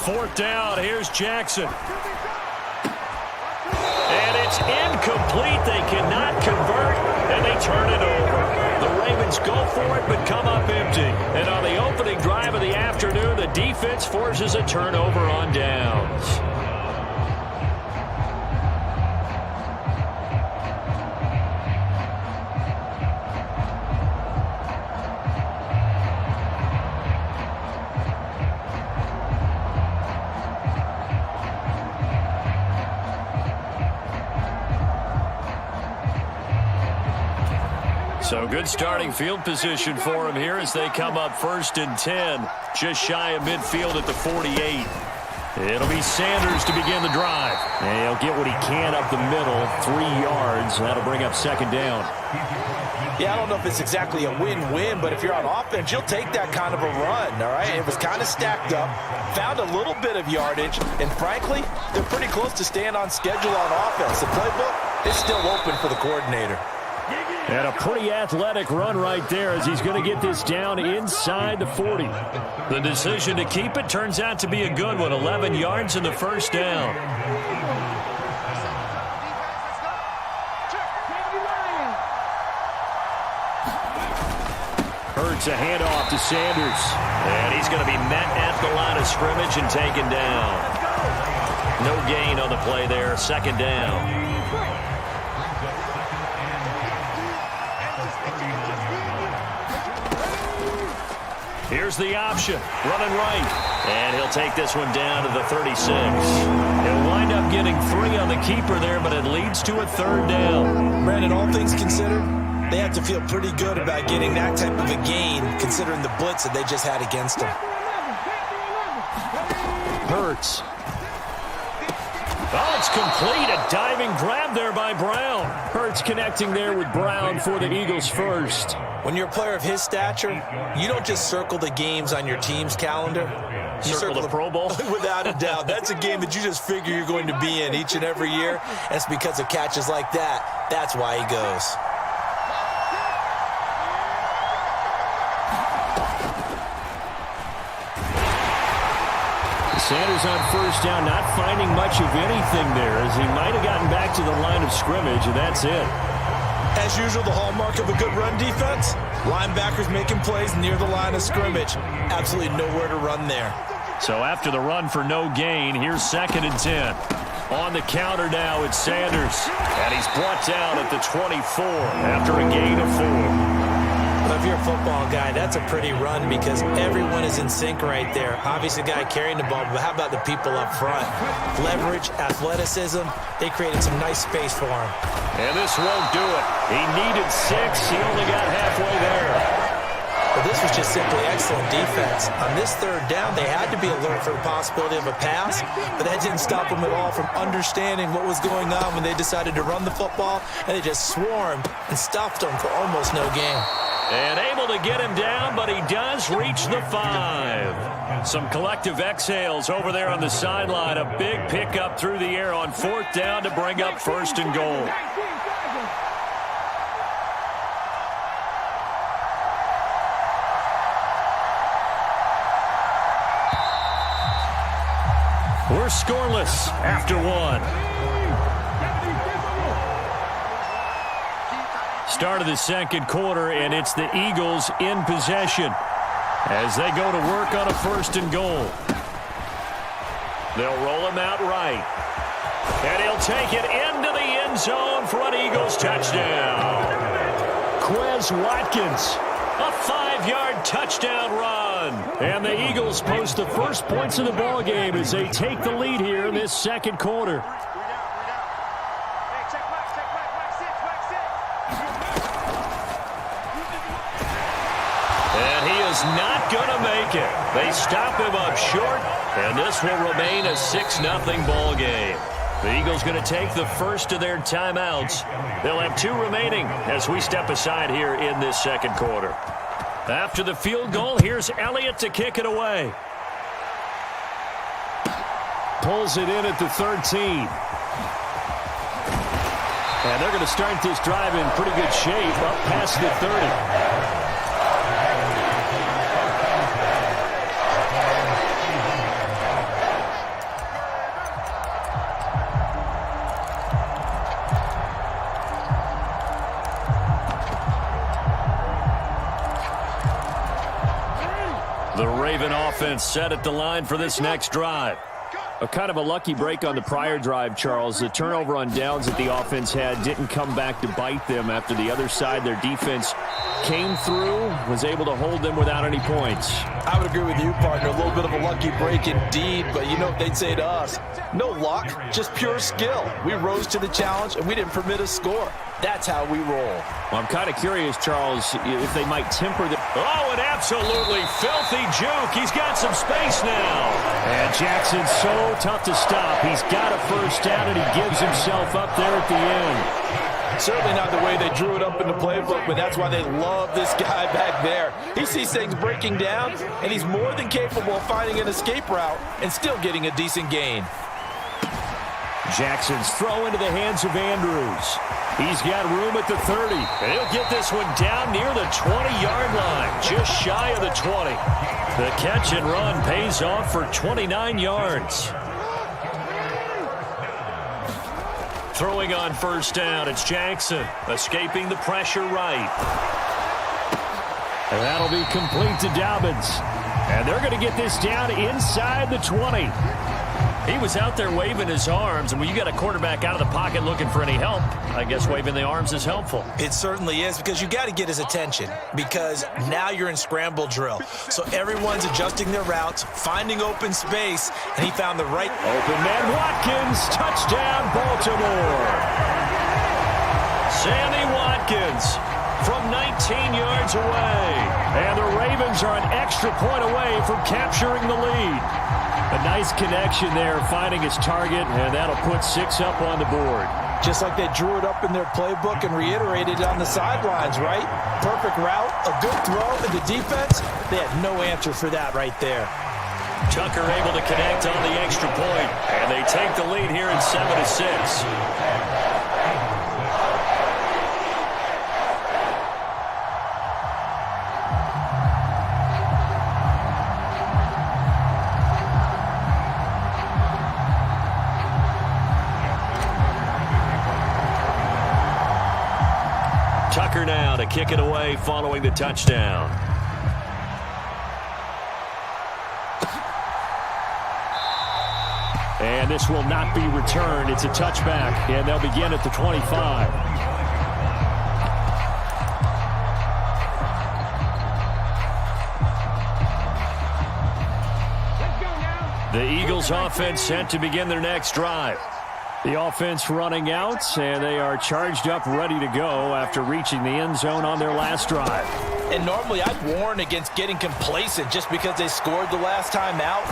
Fourth down, here's Jackson. And it's incomplete. They cannot convert, and they turn it over. The Ravens go for it, but come up empty. And on the opening drive of the afternoon, the defense forces a turnover on downs. So good starting field position for him here as they come up 1st and 10. Just shy of midfield at the 48. It'll be Sanders to begin the drive. And he'll get what he can up the middle, 3 yards. That'll bring up 2nd down. Yeah, I don't know if it's exactly a win-win, but if you're on offense, you'll take that kind of a run, all right? It was kind of stacked up, found a little bit of yardage, and frankly, they're pretty close to staying on schedule on offense. The playbook is still open for the coordinator. And a pretty athletic run right there as he's going to get this down inside the 40. The decision to keep it turns out to be a good one. 11 yards in the 1st down. Hurts a handoff to Sanders. And he's going to be met at the line of scrimmage and taken down. No gain on the play there. 2nd down. Here's the option, running right. And he'll take this one down to the 36. He'll wind up getting 3 on the keeper there, but it leads to a 3rd down. Brandon, all things considered, they have to feel pretty good about getting that type of a gain, considering the blitz that they just had against them. Hurts. Oh, it's complete. A diving grab there by Brown. Hurts connecting there with Brown for the Eagles first. When you're a player of his stature, you don't just circle the games on your team's calendar. You circle the Pro Bowl? Without a doubt. That's a game that you just figure you're going to be in each and every year. And it's because of catches like that. That's why he goes. Sanders on 1st down, not finding much of anything there as he might have gotten back to the line of scrimmage, and that's it. As usual, the hallmark of a good run defense, linebackers making plays near the line of scrimmage. Absolutely nowhere to run there. So after the run for no gain, here's 2nd and 10. On the counter now, it's Sanders. And he's brought down at the 24 after a gain of 4. If you're a football guy, that's a pretty run because everyone is in sync right there. Obviously, the guy carrying the ball, but how about the people up front? Leverage, athleticism, they created some nice space for him. And this won't do it. He needed 6. He only got halfway there. But this was just simply excellent defense. On this 3rd down, they had to be alert for the possibility of a pass, but that didn't stop them at all from understanding what was going on when they decided to run the football, and they just swarmed and stuffed them for almost no gain. And able to get him down, but he does reach the 5. Some collective exhales over there on the sideline. A big pickup through the air on 4th down to bring up 1st and goal. We're scoreless after 1. Start of the 2nd quarter, and it's the Eagles in possession as they go to work on a 1st and goal. They'll roll him out right. And he'll take it into the end zone for an Eagles touchdown. Watkins. A 5-yard touchdown run. And the Eagles post the first points of the ball game as they take the lead here in this second quarter. And he is not going to make it. They stop him up short, and this will remain a 6-0 ball game. The Eagles going to take the first of their timeouts. They'll have 2 remaining as we step aside here in this second quarter. After the field goal, here's Elliott to kick it away. Pulls it in at the 13. And they're going to start this drive in pretty good shape up past the 30. The Raven offense set at the line for this next drive. A kind of a lucky break on the prior drive, Charles. The turnover on downs that the offense had didn't come back to bite them after the other side. Their defense came through, was able to hold them without any points. I would agree with you, partner. A little bit of a lucky break indeed, but you know what they'd say to us? No luck, just pure skill. We rose to the challenge, and we didn't permit a score. That's how we roll. Well, I'm kind of curious, Charles, if they might temper the... Oh, an absolutely filthy juke. He's got some space now. And Jackson's so tough to stop. He's got a first down, and he gives himself up there at the end. Certainly not the way they drew it up in the playbook, but that's why they love this guy back there. He sees things breaking down, and he's more than capable of finding an escape route and still getting a decent gain. Jackson's throw into the hands of Andrews. He's got room at the 30. And he'll get this one down near the 20-yard line, just shy of the 20. The catch and run pays off for 29 yards. Throwing on first down, it's Jackson, escaping the pressure right. And that'll be complete to Dobbins. And they're going to get this down inside the 20. He was out there waving his arms, and when you got a quarterback out of the pocket looking for any help, I guess waving the arms is helpful. It certainly is, because you got to get his attention, because now you're in scramble drill. So everyone's adjusting their routes, finding open space, and he found the right open man. Watkins, touchdown, Baltimore. Sammy Watkins from 19 yards away. And the Ravens are an extra point away from capturing the lead. A nice connection there, finding his target, and that'll put 6 up on the board. Just like they drew it up in their playbook and reiterated it on the sidelines, right? Perfect route, a good throw, and the defense, they had no answer for that right there. Tucker able to connect on the extra point, and they take the lead here in 7-6. Tucker now to kick it away following the touchdown. And this will not be returned. It's a touchback, and they'll begin at the 25. The Eagles offense set to begin their next drive. The offense running out, and they are charged up, ready to go after reaching the end zone on their last drive. And normally I'd warn against getting complacent just because they scored the last time out.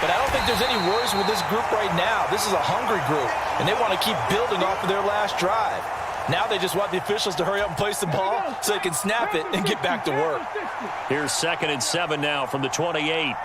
But I don't think there's any worries with this group right now. This is a hungry group, and they want to keep building off of their last drive. Now they just want the officials to hurry up and place the ball so they can snap it and get back to work. Here's 2nd and 7 now from the 28.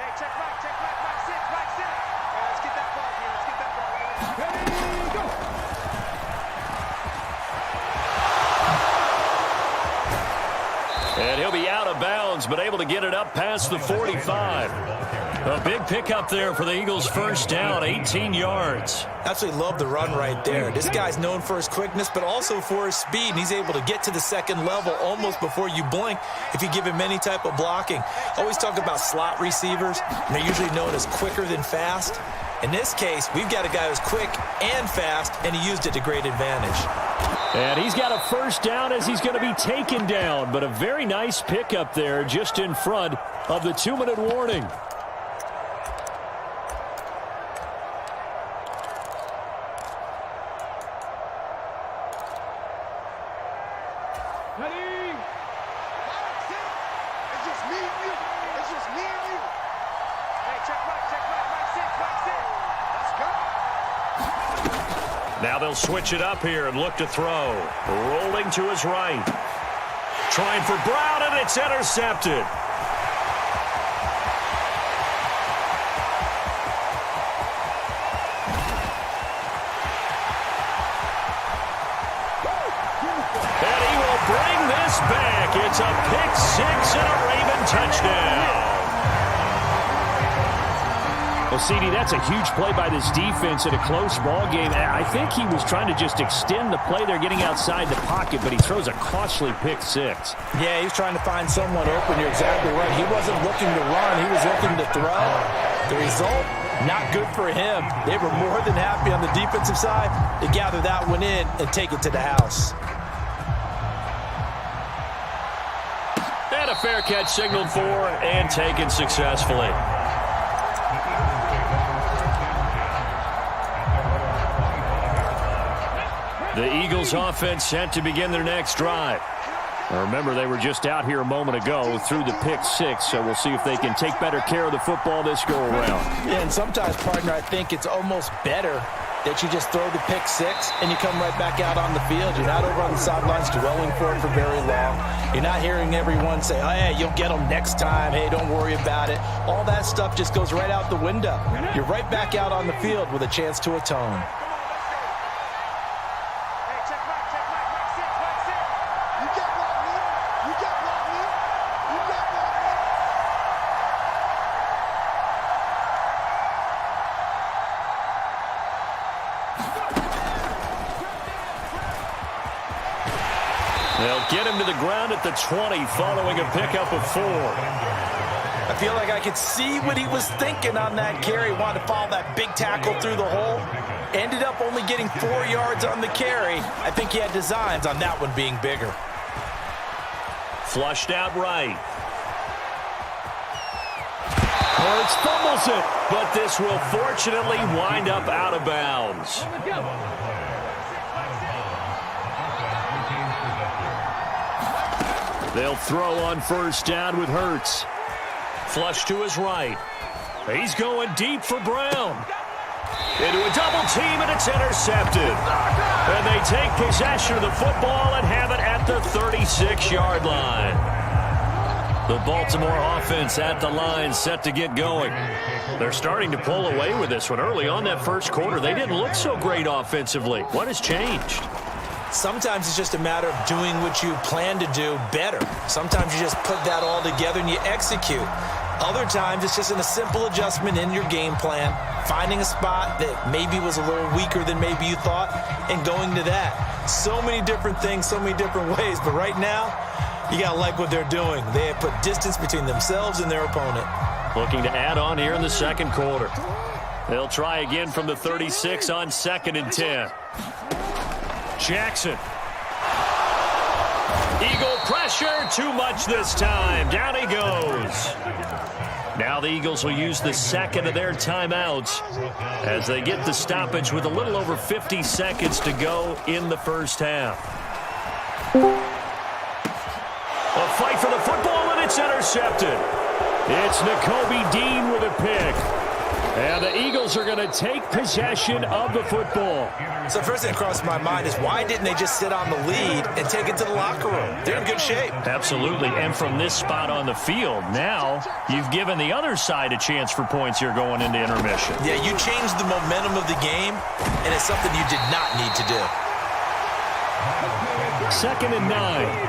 And he'll be out of bounds, but able to get it up past the 45. A big pickup there for the Eagles' first down, 18 yards. Absolutely love the run right there. This guy's known for his quickness, but also for his speed, and he's able to get to the second level almost before you blink if you give him any type of blocking. Always talk about slot receivers, and they're usually known as quicker than fast. In this case, we've got a guy who's quick and fast, and he used it to great advantage. And he's got a first down as he's going to be taken down. But a very nice pickup there just in front of the 2-minute warning. Now they'll switch it up here and look to throw. Rolling to his right. Trying for Brown, and it's intercepted. And he will bring this back. It's a pick six and a Raven touchdown. Well, CD, that's a huge play by this defense in a close ball game. I think he was trying to just extend the play there, getting outside the pocket, but he throws a costly pick six. Yeah, he's trying to find someone open. You're exactly right. He wasn't looking to run. He was looking to throw. The result, not good for him. They were more than happy on the defensive side to gather that one in and take it to the house. And a fair catch signaled for and taken successfully. The Eagles offense set to begin their next drive. Now remember, they were just out here a moment ago through the pick six, so we'll see if they can take better care of the football this go-around. Yeah, and sometimes, partner, I think it's almost better that you just throw the pick six and you come right back out on the field. You're not over on the sidelines dwelling for it for very long. You're not hearing everyone say, oh, hey, you'll get them next time. Hey, don't worry about it. All that stuff just goes right out the window. You're right back out on the field with a chance to atone. They'll get him to the ground at the 20 following a pickup of 4. I feel like I could see what he was thinking on that carry. Wanted to follow that big tackle through the hole. Ended up only getting 4 yards on the carry. I think he had designs on that one being bigger. Flushed out right. Hurts fumbles it, but this will fortunately wind up out of bounds. They'll throw on first down with Hurts. Flush to his right. He's going deep for Brown. Into a double team, and it's intercepted. And they take possession of the football and have it at the 36-yard line. The Baltimore offense at the line, set to get going. They're starting to pull away with this one. Early on that first quarter, they didn't look so great offensively. What has changed? Sometimes it's just a matter of doing what you plan to do better. Sometimes you just put that all together and you execute. Other times it's just a simple adjustment in your game plan, finding a spot that maybe was a little weaker than maybe you thought, and going to that. So many different things, so many different ways, but right now, you got to like what they're doing. They have put distance between themselves and their opponent. Looking to add on here in the second quarter. They'll try again from the 36 on 2nd and 10. Jackson. Eagle pressure, too much this time. Down he goes. Now the Eagles will use the second of their timeouts as they get the stoppage with a little over 50 seconds to go in the first half. A fight for the football, and it's intercepted. It's Nakobe Dean with a pick. And the Eagles are going to take possession of the football. So first thing that crossed my mind is why didn't they just sit on the lead and take it to the locker room? They're in good shape. Absolutely. And from this spot on the field, now you've given the other side a chance for points here going into intermission. Yeah, you changed the momentum of the game, and it's something you did not need to do. 2nd and 9.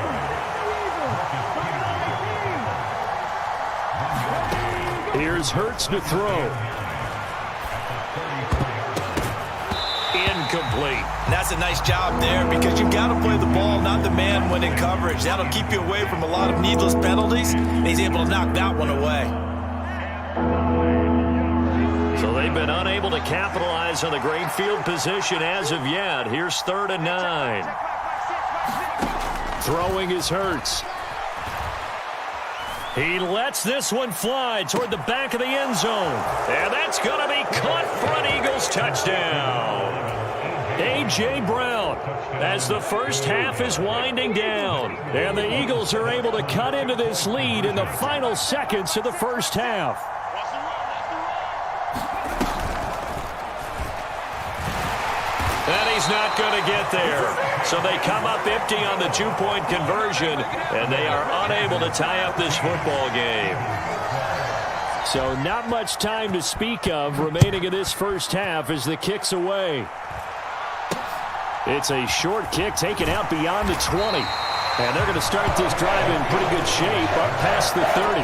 Here's Hurts to throw. Incomplete. And that's a nice job there because you've got to play the ball, not the man when in coverage. That'll keep you away from a lot of needless penalties, and he's able to knock that one away. So they they've been unable to capitalize on the great field position as of yet. Here's 3rd and 9. Throwing is Hurts. He lets this one fly toward the back of the end zone. And that's going to be caught for an Eagles touchdown. A.J. Brown, as the first half is winding down. And the Eagles are able to cut into this lead in the final seconds of the first half. And he's not going to get there. So they come up empty on the 2-point conversion, and they are unable to tie up this football game. So not much time to speak of remaining in this first half as the kick's away. It's a short kick taken out beyond the 20. And they're going to start this drive in pretty good shape up past the 30.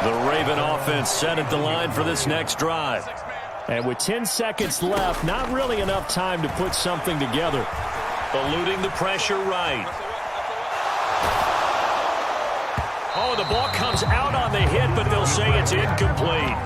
The Raven offense set at the line for this next drive. And with 10 seconds left, not really enough time to put something together. Eluding the pressure right. Oh, the ball comes out on the hit, but they'll say it's incomplete.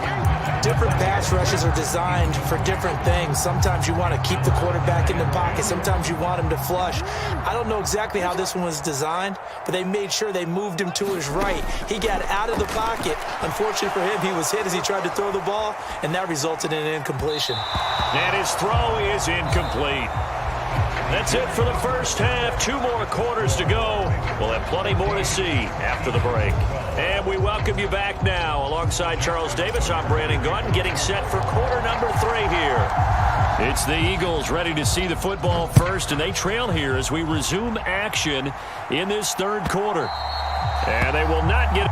Different pass rushes are designed for different things. Sometimes you want to keep the quarterback in the pocket. Sometimes you want him to flush. I don't know exactly how this one was designed, but they made sure they moved him to his right. He got out of the pocket. Unfortunately for him, he was hit as he tried to throw the ball, and that resulted in an incompletion. And his throw is incomplete. That's it for the first half. 2 more quarters to go. We'll have plenty more to see after the break. And we welcome you back now. Alongside Charles Davis, I'm Brandon Gaudin, getting set for quarter number 3 here. It's the Eagles ready to see the football first, and they trail here as we resume action in this 3rd quarter. And they will not get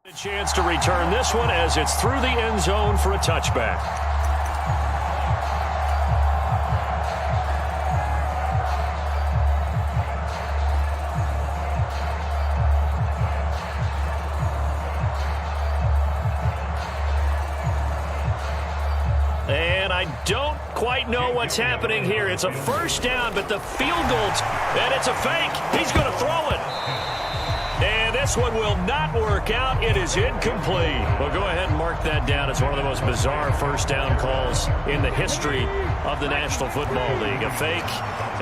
a chance to return this one as it's through the end zone for a touchback. And I don't quite know what's happening here. It's a first down, but the field goal, and it's a fake. He's going to throw it. And this one will not work out. It is incomplete. Well, go ahead and mark that down. It's one of the most bizarre first down calls in the history of the National Football League. A fake,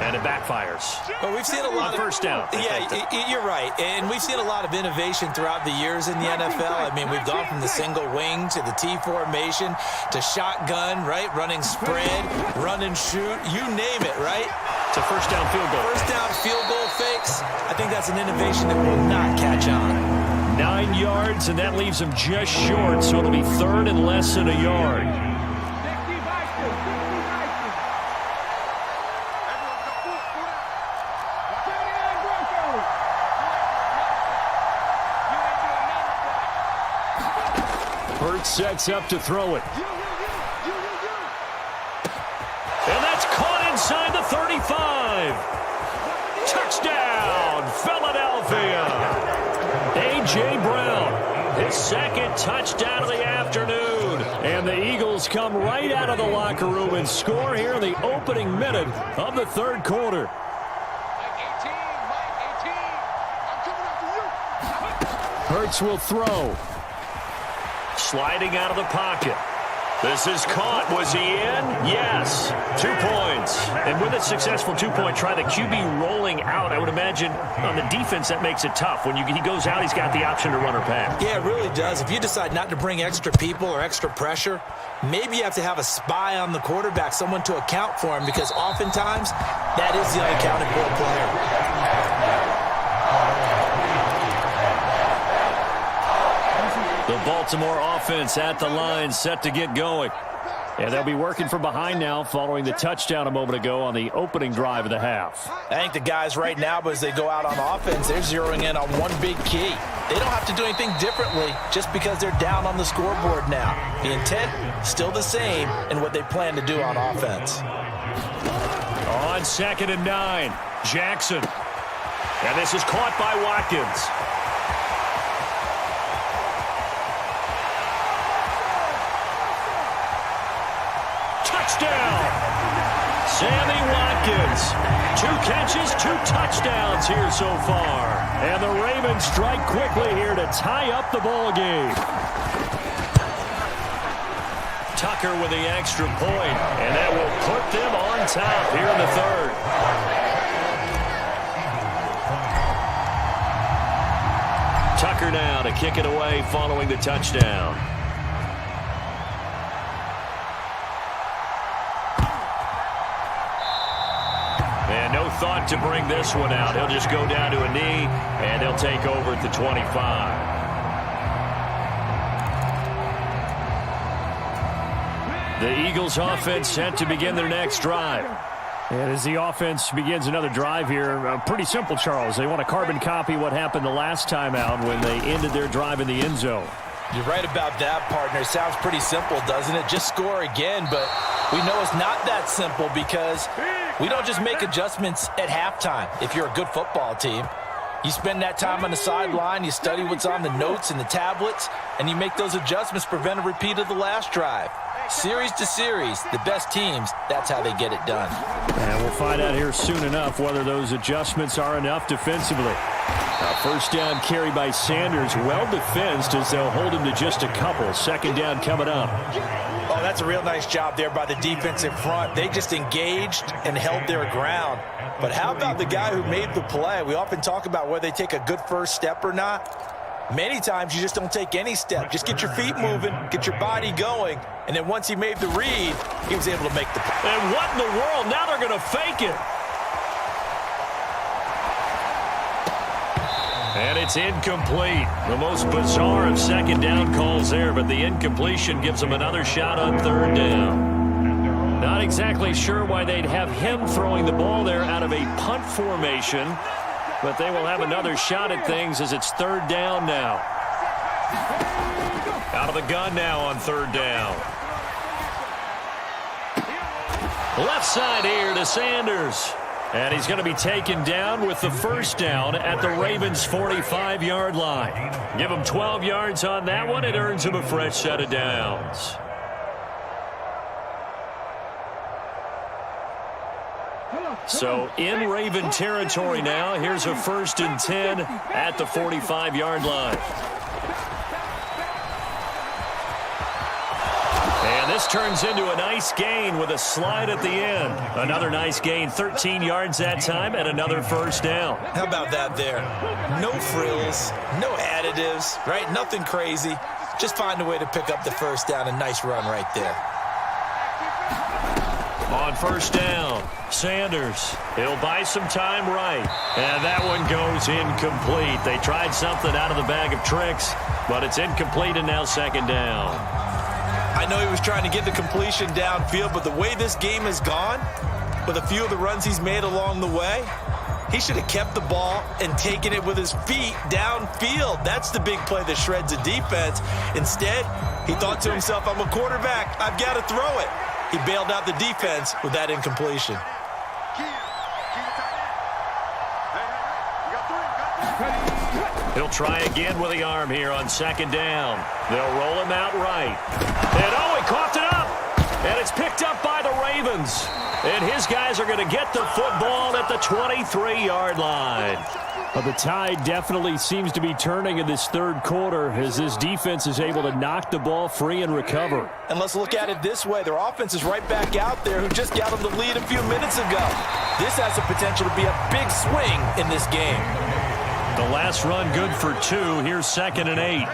and it backfires. Well, we've seen a lot of first down. Yeah, you're right. And we've seen a lot of innovation throughout the years in the NFL. I mean, we've gone from the single wing to the T formation to shotgun, right? Running spread, run and shoot, you name it, right? It's a first down field goal. First down field goal fakes. I think that's an innovation that will not catch on. 9 yards, and that leaves him just short, so it'll be 3rd and less than a yard. Hurts sets up to throw it. And that's caught inside the 35. Touchdown, Philadelphia. A.J. Brown, his 2nd touchdown of the afternoon. And the Eagles come right out of the locker room and score here in the opening minute of the 3rd quarter. Hurts will throw. Sliding out of the pocket. This is caught. Was he in? Yes. 2 points. And with a successful 2-point try, the QB rolling out, I would imagine on the defense that makes it tough. When he goes out, he's got the option to run or pass. Yeah, it really does. If you decide not to bring extra people or extra pressure, maybe you have to have a spy on the quarterback, someone to account for him, because oftentimes that is the unaccounted for player. The Baltimore offense at the line, set to get going. And they'll be working from behind now following the touchdown a moment ago on the opening drive of the half. I think the guys right now, as they go out on offense, they're zeroing in on one big key. They don't have to do anything differently just because they're down on the scoreboard now. The intent, still the same in what they plan to do on offense. On 2nd and 9, Jackson. And this is caught by Watkins. Touchdown! Sammy Watkins. 2 catches, 2 touchdowns here so far. And the Ravens strike quickly here to tie up the ball game. Tucker with the extra point, and that will put them on top here in the third. Tucker now to kick it away following the touchdown. And no thought to bring this one out. He'll just go down to a knee, and they'll take over at the 25. The Eagles offense set to begin their next drive. And as the offense begins another drive here, pretty simple, Charles. They want to carbon copy what happened the last time out when they ended their drive in the end zone. You're right about that, partner. Sounds pretty simple, doesn't it? Just score again, but we know it's not that simple because we don't just make adjustments at halftime. If you're a good football team, you spend that time on the sideline, you study what's on the notes and the tablets, and you make those adjustments to prevent a repeat of the last drive. Series to series, the best teams, that's how they get it done. And we'll find out here soon enough whether those adjustments are enough defensively. First down carry by Sanders, well defensed as they'll hold him to just a couple. Second down coming up. Oh, that's a real nice job there by the defense in front. They just engaged and held their ground. But how about the guy who made the play? We often talk about whether they take a good first step or not. Many times you just don't take any step. Just get your feet moving, get your body going, and then once he made the read, he was able to make the play. And what in the world? Now they're going to fake it. And it's incomplete. The most bizarre of second down calls there, but the incompletion gives them another shot on third down. Not exactly sure why they'd have him throwing the ball there out of a punt formation, but they will have another shot at things as it's third down now. Out of the gun now on third down. Left side here to Sanders. And he's going to be taken down with the first down at the Ravens' 45-yard line. Give him 12 yards on that one. It earns him a fresh set of downs. So in Raven territory now. Here's a 1st and 10 at the 45-yard line. And this turns into a nice gain with a slide at the end. Another nice gain, 13 yards that time, and another first down. How about that there? No frills, no additives, right? Nothing crazy. Just find a way to pick up the first down. A nice run right there. On first down, Sanders. He'll buy some time right. And that one goes incomplete. They tried something out of the bag of tricks, but it's incomplete and now second down. I know he was trying to get the completion downfield, but the way this game has gone, with a few of the runs he's made along the way, he should have kept the ball and taken it with his feet downfield. That's the big play that shreds a defense. Instead, he thought to himself, I'm a quarterback. I've got to throw it. He bailed out the defense with that incompletion. He'll try again with the arm here on second down. They'll roll him out right. And oh, he coughed it up. And it's picked up by the Ravens. And his guys are going to get the football at the 23-yard line. Well, the tide definitely seems to be turning in this third quarter as this defense is able to knock the ball free and recover. And let's look at it this way. Their offense is right back out there who just got them the lead a few minutes ago. This has the potential to be a big swing in this game. The last run good for 2. Here's 2nd and 8.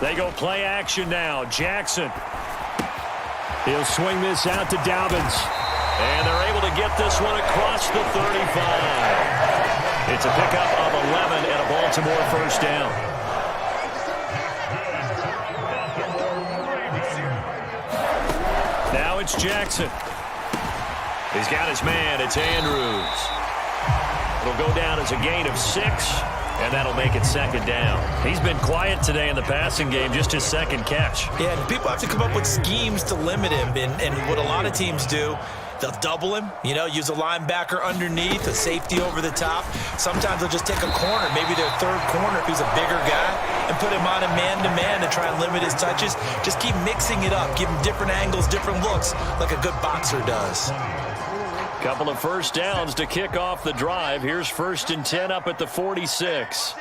They go play action now. Jackson. He'll swing this out to Dobbins. And they're able to get this one across the 35. It's a pickup of 11 and a Baltimore first down. Now it's Jackson. He's got his man. It's Andrews. It'll go down as a gain of 6, and that'll make it second down. He's been quiet today in the passing game, just his second catch. Yeah, and people have to come up with schemes to limit him, and what a lot of teams do, they'll double him, use a linebacker underneath, a safety over the top. Sometimes they'll just take a corner, maybe their third corner if he's a bigger guy. and put him on a man-to-man to try and limit his touches. Just keep mixing it up. Give him different angles, different looks, like a good boxer does. Couple of first downs to kick off the drive. Here's 1st and 10 up at the 46.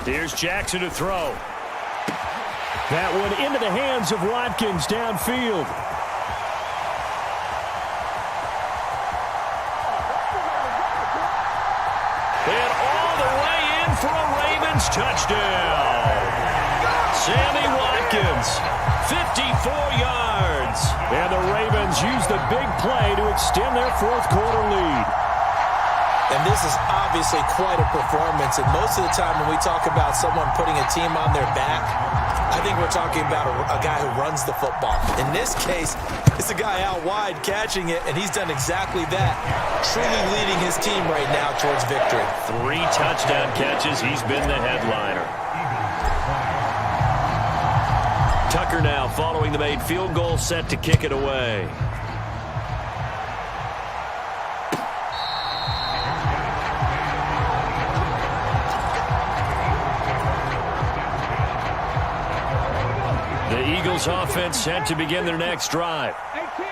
Here's Jackson to throw. That one into the hands of Watkins downfield. And all the way in for a Ravens touchdown. Sammy Watkins, 54 yards. And the Ravens use the big play to extend their fourth quarter lead. And this is obviously quite a performance. And most of the time when we talk about someone putting a team on their back, I think we're talking about a guy who runs the football. In this case, it's a guy out wide catching it, and he's done exactly that, truly leading his team right now towards victory. 3 touchdown catches. He's been the headliner. Tucker now following the made field goal, set to kick it away. The Eagles offense set to begin their next drive.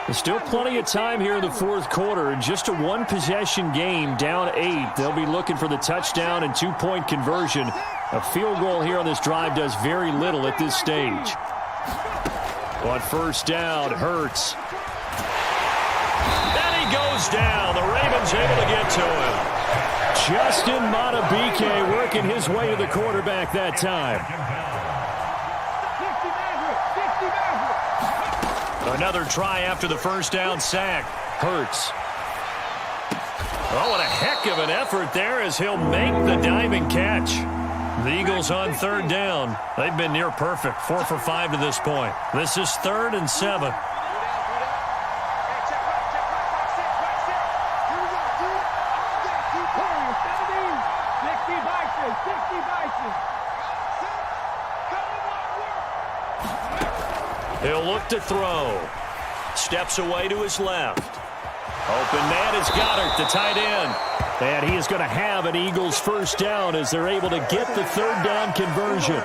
There's still plenty of time here in the fourth quarter. Just a one-possession game, down 8. They'll be looking for the touchdown and 2-point conversion. A field goal here on this drive does very little at this stage. On first down, Hurts. And he goes down. The Ravens able to get to him. Justin Madubuike working his way to the quarterback that time. Another try after the first down sack. Hurts. Oh, what a heck of an effort there as he'll make the diving catch. The Eagles on third down. They've been near perfect, 4 for 5 to this point. This is 3rd and 7. He'll look to throw. Steps away to his left. Open man is Goddard, the tight end. And he is going to have an Eagles first down as they're able to get the third down conversion.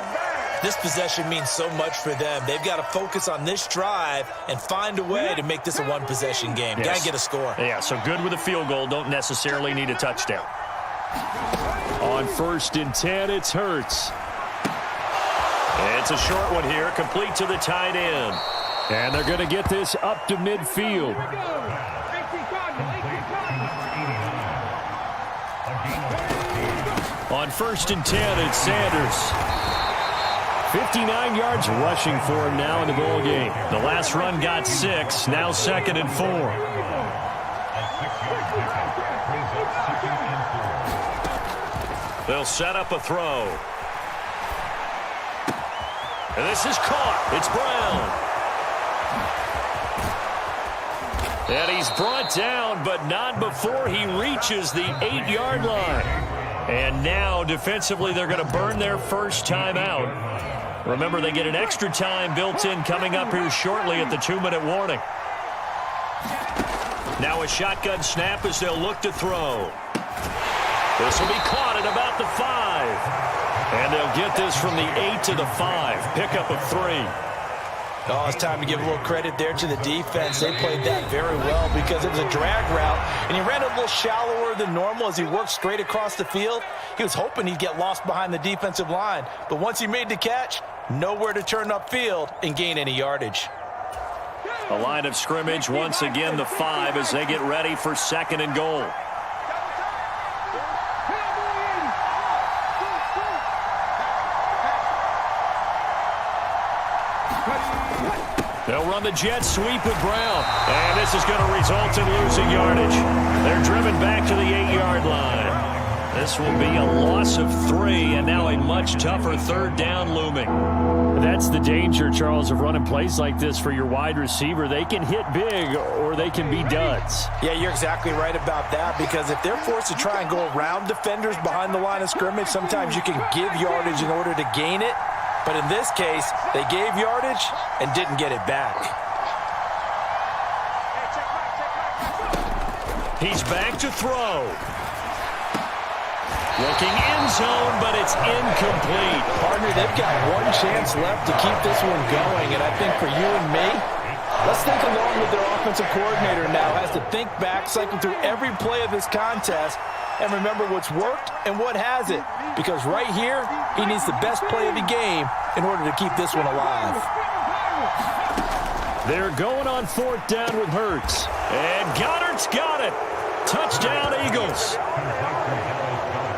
This possession means so much for them. They've got to focus on this drive and find a way to make this a one-possession game. Yes. Got to get a score. Yeah, so good with a field goal. Don't necessarily need a touchdown. On 1st and 10, it's Hurts. It's a short one here, complete to the tight end. And they're going to get this up to midfield. On 1st and 10, it's Sanders. 59 yards rushing for him now in the ball game. The last run got 6, now 2nd and 4. They'll set up a throw. And this is caught. It's Brown. And he's brought down, but not before he reaches the 8-yard line. And now, defensively, they're going to burn their first time out. Remember, they get an extra time built in coming up here shortly at the 2-minute warning. Now a shotgun snap as they'll look to throw. This will be caught at about the 5. And they'll get this from the 8 to the 5. Pickup of 3. Oh, it's time to give a little credit there to the defense. They played that very well because it was a drag route, and he ran a little shallower than normal as he worked straight across the field. He was hoping he'd get lost behind the defensive line, but once he made the catch, nowhere to turn upfield and gain any yardage. A line of scrimmage, once again the 5 as they get ready for 2nd and goal. They'll run the jet sweep with Brown. And this is going to result in losing yardage. They're driven back to the 8-yard line. This will be a loss of 3, and now a much tougher 3rd down looming. That's the danger, Charles, of running plays like this for your wide receiver. They can hit big or they can be duds. Yeah, you're exactly right about that, because if they're forced to try and go around defenders behind the line of scrimmage, sometimes you can give yardage in order to gain it. But in this case, they gave yardage and didn't get it back. He's back to throw. Looking end zone, but it's incomplete. Partner, they've got one chance left to keep this one going, and I think for you and me, let's think along with their offensive coordinator now. Has to think back, cycle through every play of this contest, and remember what's worked and what hasn't. Because right here, he needs the best play of the game in order to keep this one alive. They're going on 4th down with Hurts. And Goddard's got it. Touchdown, Eagles.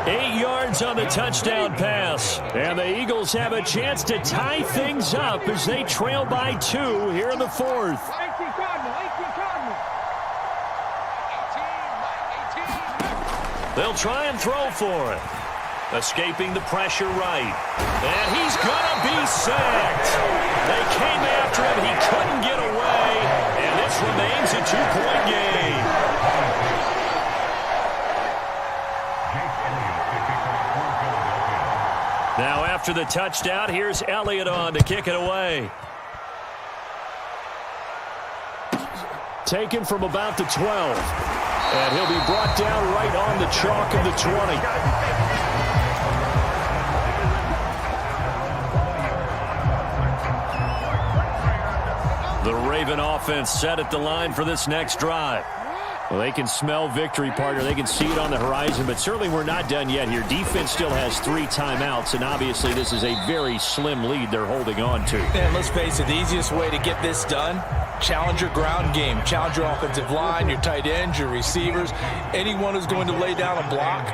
8 yards on the touchdown pass. And the Eagles have a chance to tie things up as they trail by 2 here in the 4th. They'll try and throw for it. Escaping the pressure right. And he's going to be sacked. They came after him. He couldn't get away. And this remains a 2-point game. Now after the touchdown, here's Elliott on to kick it away. Taken from about the 12. And he'll be brought down right on the chalk of the 20. The Raven offense set at the line for this next drive. Well, they can smell victory, partner. They can see it on the horizon, but certainly we're not done yet here. Defense still has 3 timeouts, and obviously this is a very slim lead they're holding on to. And let's face it, the easiest way to get this done, challenge your ground game. Challenge your offensive line, your tight ends, your receivers, anyone who's going to lay down a block.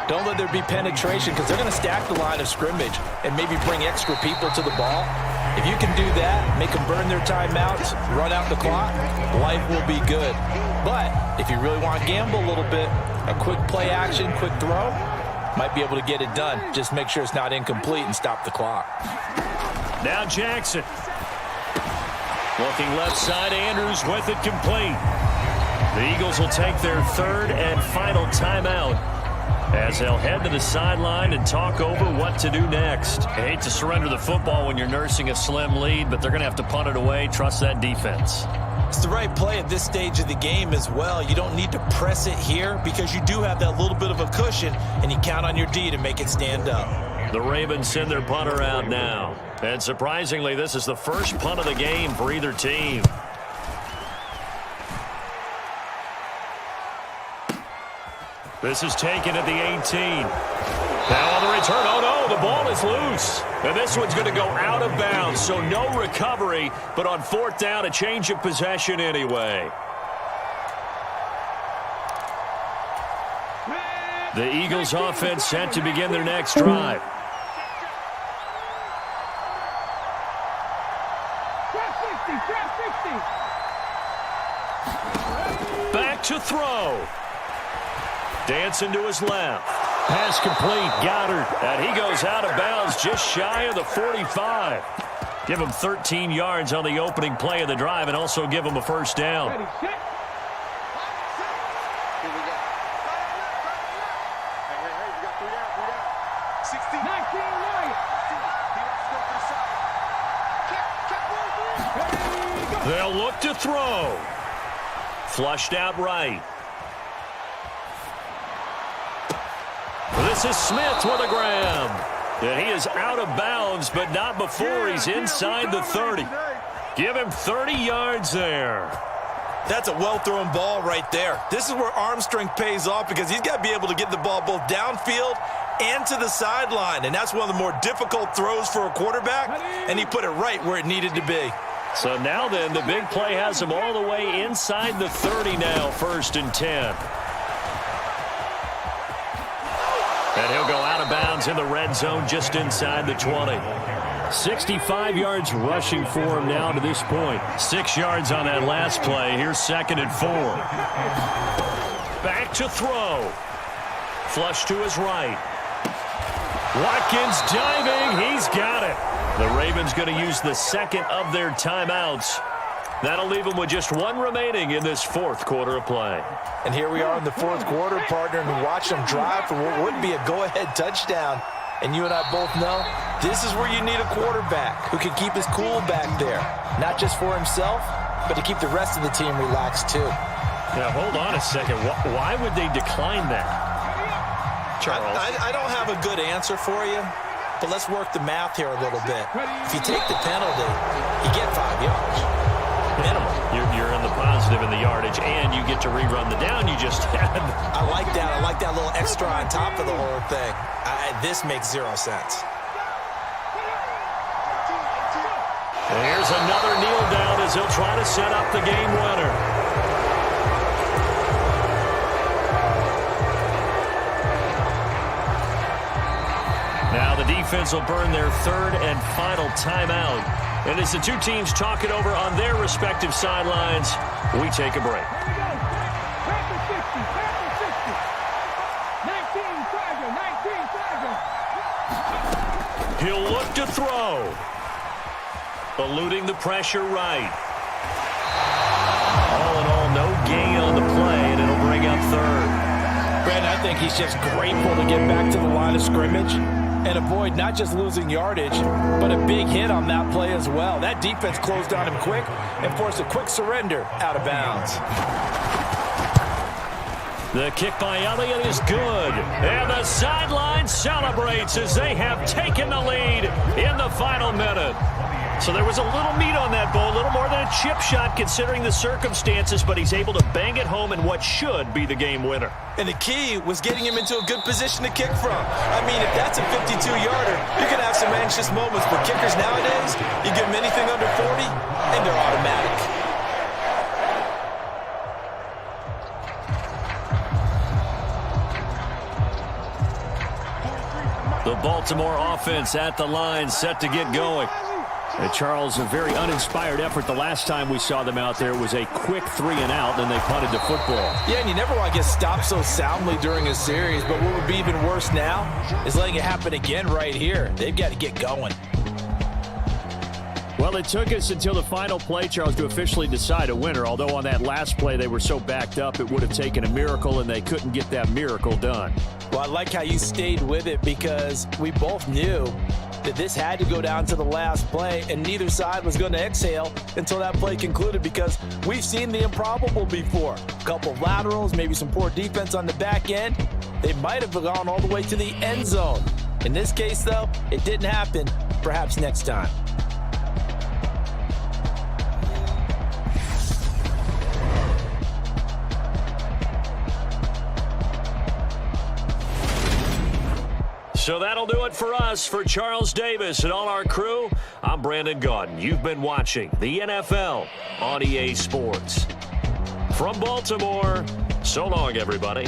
Don't let there be penetration because they're going to stack the line of scrimmage and maybe bring extra people to the ball. If you can do that, make them burn their timeouts, run out the clock, life will be good. But if you really want to gamble a little bit, a quick play action, quick throw, might be able to get it done. Just make sure it's not incomplete and stop the clock. Now Jackson. Looking left side, Andrews with it complete. The Eagles will take their 3rd and final timeout as they'll head to the sideline and talk over what to do next. I hate to surrender the football when you're nursing a slim lead, but they're going to have to punt it away. Trust that defense. It's the right play at this stage of the game as well. You don't need to press it here because you do have that little bit of a cushion, and you count on your D to make it stand up. The Ravens send their punter out now. And surprisingly, this is the first punt of the game for either team. This is taken at the 18. Now on the return, oh no, the ball is loose. And this one's going to go out of bounds, so no recovery, but on 4th down, a change of possession anyway. The Eagles offense set to begin their next drive. Back to throw. Dancing to his left. Pass complete. Goddard. And he goes out of bounds just shy of the 45. Give him 13 yards on the opening play of the drive and also give him a first down. They'll look to throw. Flushed out right. This is Smith with a grab. And he is out of bounds, but not before he's inside the 30. Give him 30 yards there. That's a well-thrown ball right there. This is where arm strength pays off because he's got to be able to get the ball both downfield and to the sideline. And that's one of the more difficult throws for a quarterback, and he put it right where it needed to be. So now then, the big play has him all the way inside the 30 now, 1st and 10. And he'll go out of bounds in the red zone just inside the 20. 65 yards rushing for him now to this point. 6 yards on that last play. Here's 2nd and 4. Back to throw. Flush to his right. Watkins diving. He's got it. The Ravens going to use the 2nd of their timeouts. That'll leave them with just 1 remaining in this 4th quarter of play. And here we are in the 4th quarter, partner, and watch them drive for what would be a go-ahead touchdown. And you and I both know this is where you need a quarterback who can keep his cool back there. Not just for himself, but to keep the rest of the team relaxed too. Now, hold on a second. Why would they decline that, Charles? I don't have a good answer for you, but let's work the math here a little bit. If you take the penalty, you get 5 yards. Minimum. You're in the positive in the yardage, and you get to rerun the down you just had. I like that. I like that little extra on top of the whole thing. This makes 0 sense. Here's another kneel down as he'll try to set up the game winner. Now the defense will burn their third and final timeout. And as the two teams talk it over on their respective sidelines, we take a break. He'll look to throw. Eluding the pressure right. All in all, no gain on the play, and it'll bring up third. Brandon, I think he's just grateful to get back to the line of scrimmage and avoid not just losing yardage, but a big hit on that play as well. That defense closed on him quick and forced a quick surrender out of bounds. The kick by Elliott is good. And the sideline celebrates as they have taken the lead in the final minute. So there was a little meat on that ball, a little more than a chip shot considering the circumstances, but he's able to bang it home in what should be the game winner. And the key was getting him into a good position to kick from. I mean, if that's a 52-yarder, you can have some anxious moments, but kickers nowadays, you give them anything under 40, and they're automatic. The Baltimore offense at the line, set to get going. And Charles, a very uninspired effort. The last time we saw them out there was a quick 3-and-out, then they punted the football. Yeah, and you never want to get stopped so soundly during a series, but what would be even worse now is letting it happen again right here. They've got to get going. Well, it took us until the final play, Charles, to officially decide a winner, although on that last play they were so backed up it would have taken a miracle, and they couldn't get that miracle done. Well, I like how you stayed with it because we both knew that this had to go down to the last play, and neither side was going to exhale until that play concluded because we've seen the improbable before. A couple of laterals, maybe some poor defense on the back end. They might have gone all the way to the end zone. In this case, though, it didn't happen. Perhaps next time. So that'll do it for us. For Charles Davis and all our crew, I'm Brandon Gaudin. You've been watching the NFL on EA Sports. From Baltimore, so long, everybody.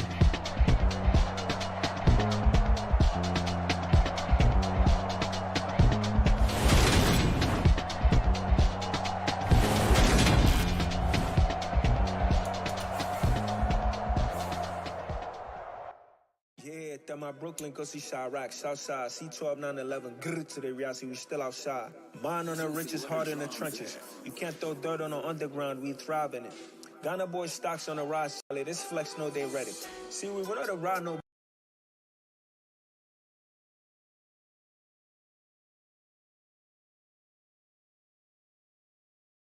My Brooklyn, go see Chirac, Southside, C12, 911, grrr to the reality, we still outside. Mine on the richest, heart in the trenches. You can't throw dirt on the underground, we thrive in it. Ghana boy stocks on the rise, solid. This flex know they ready. See, we went on the ride, no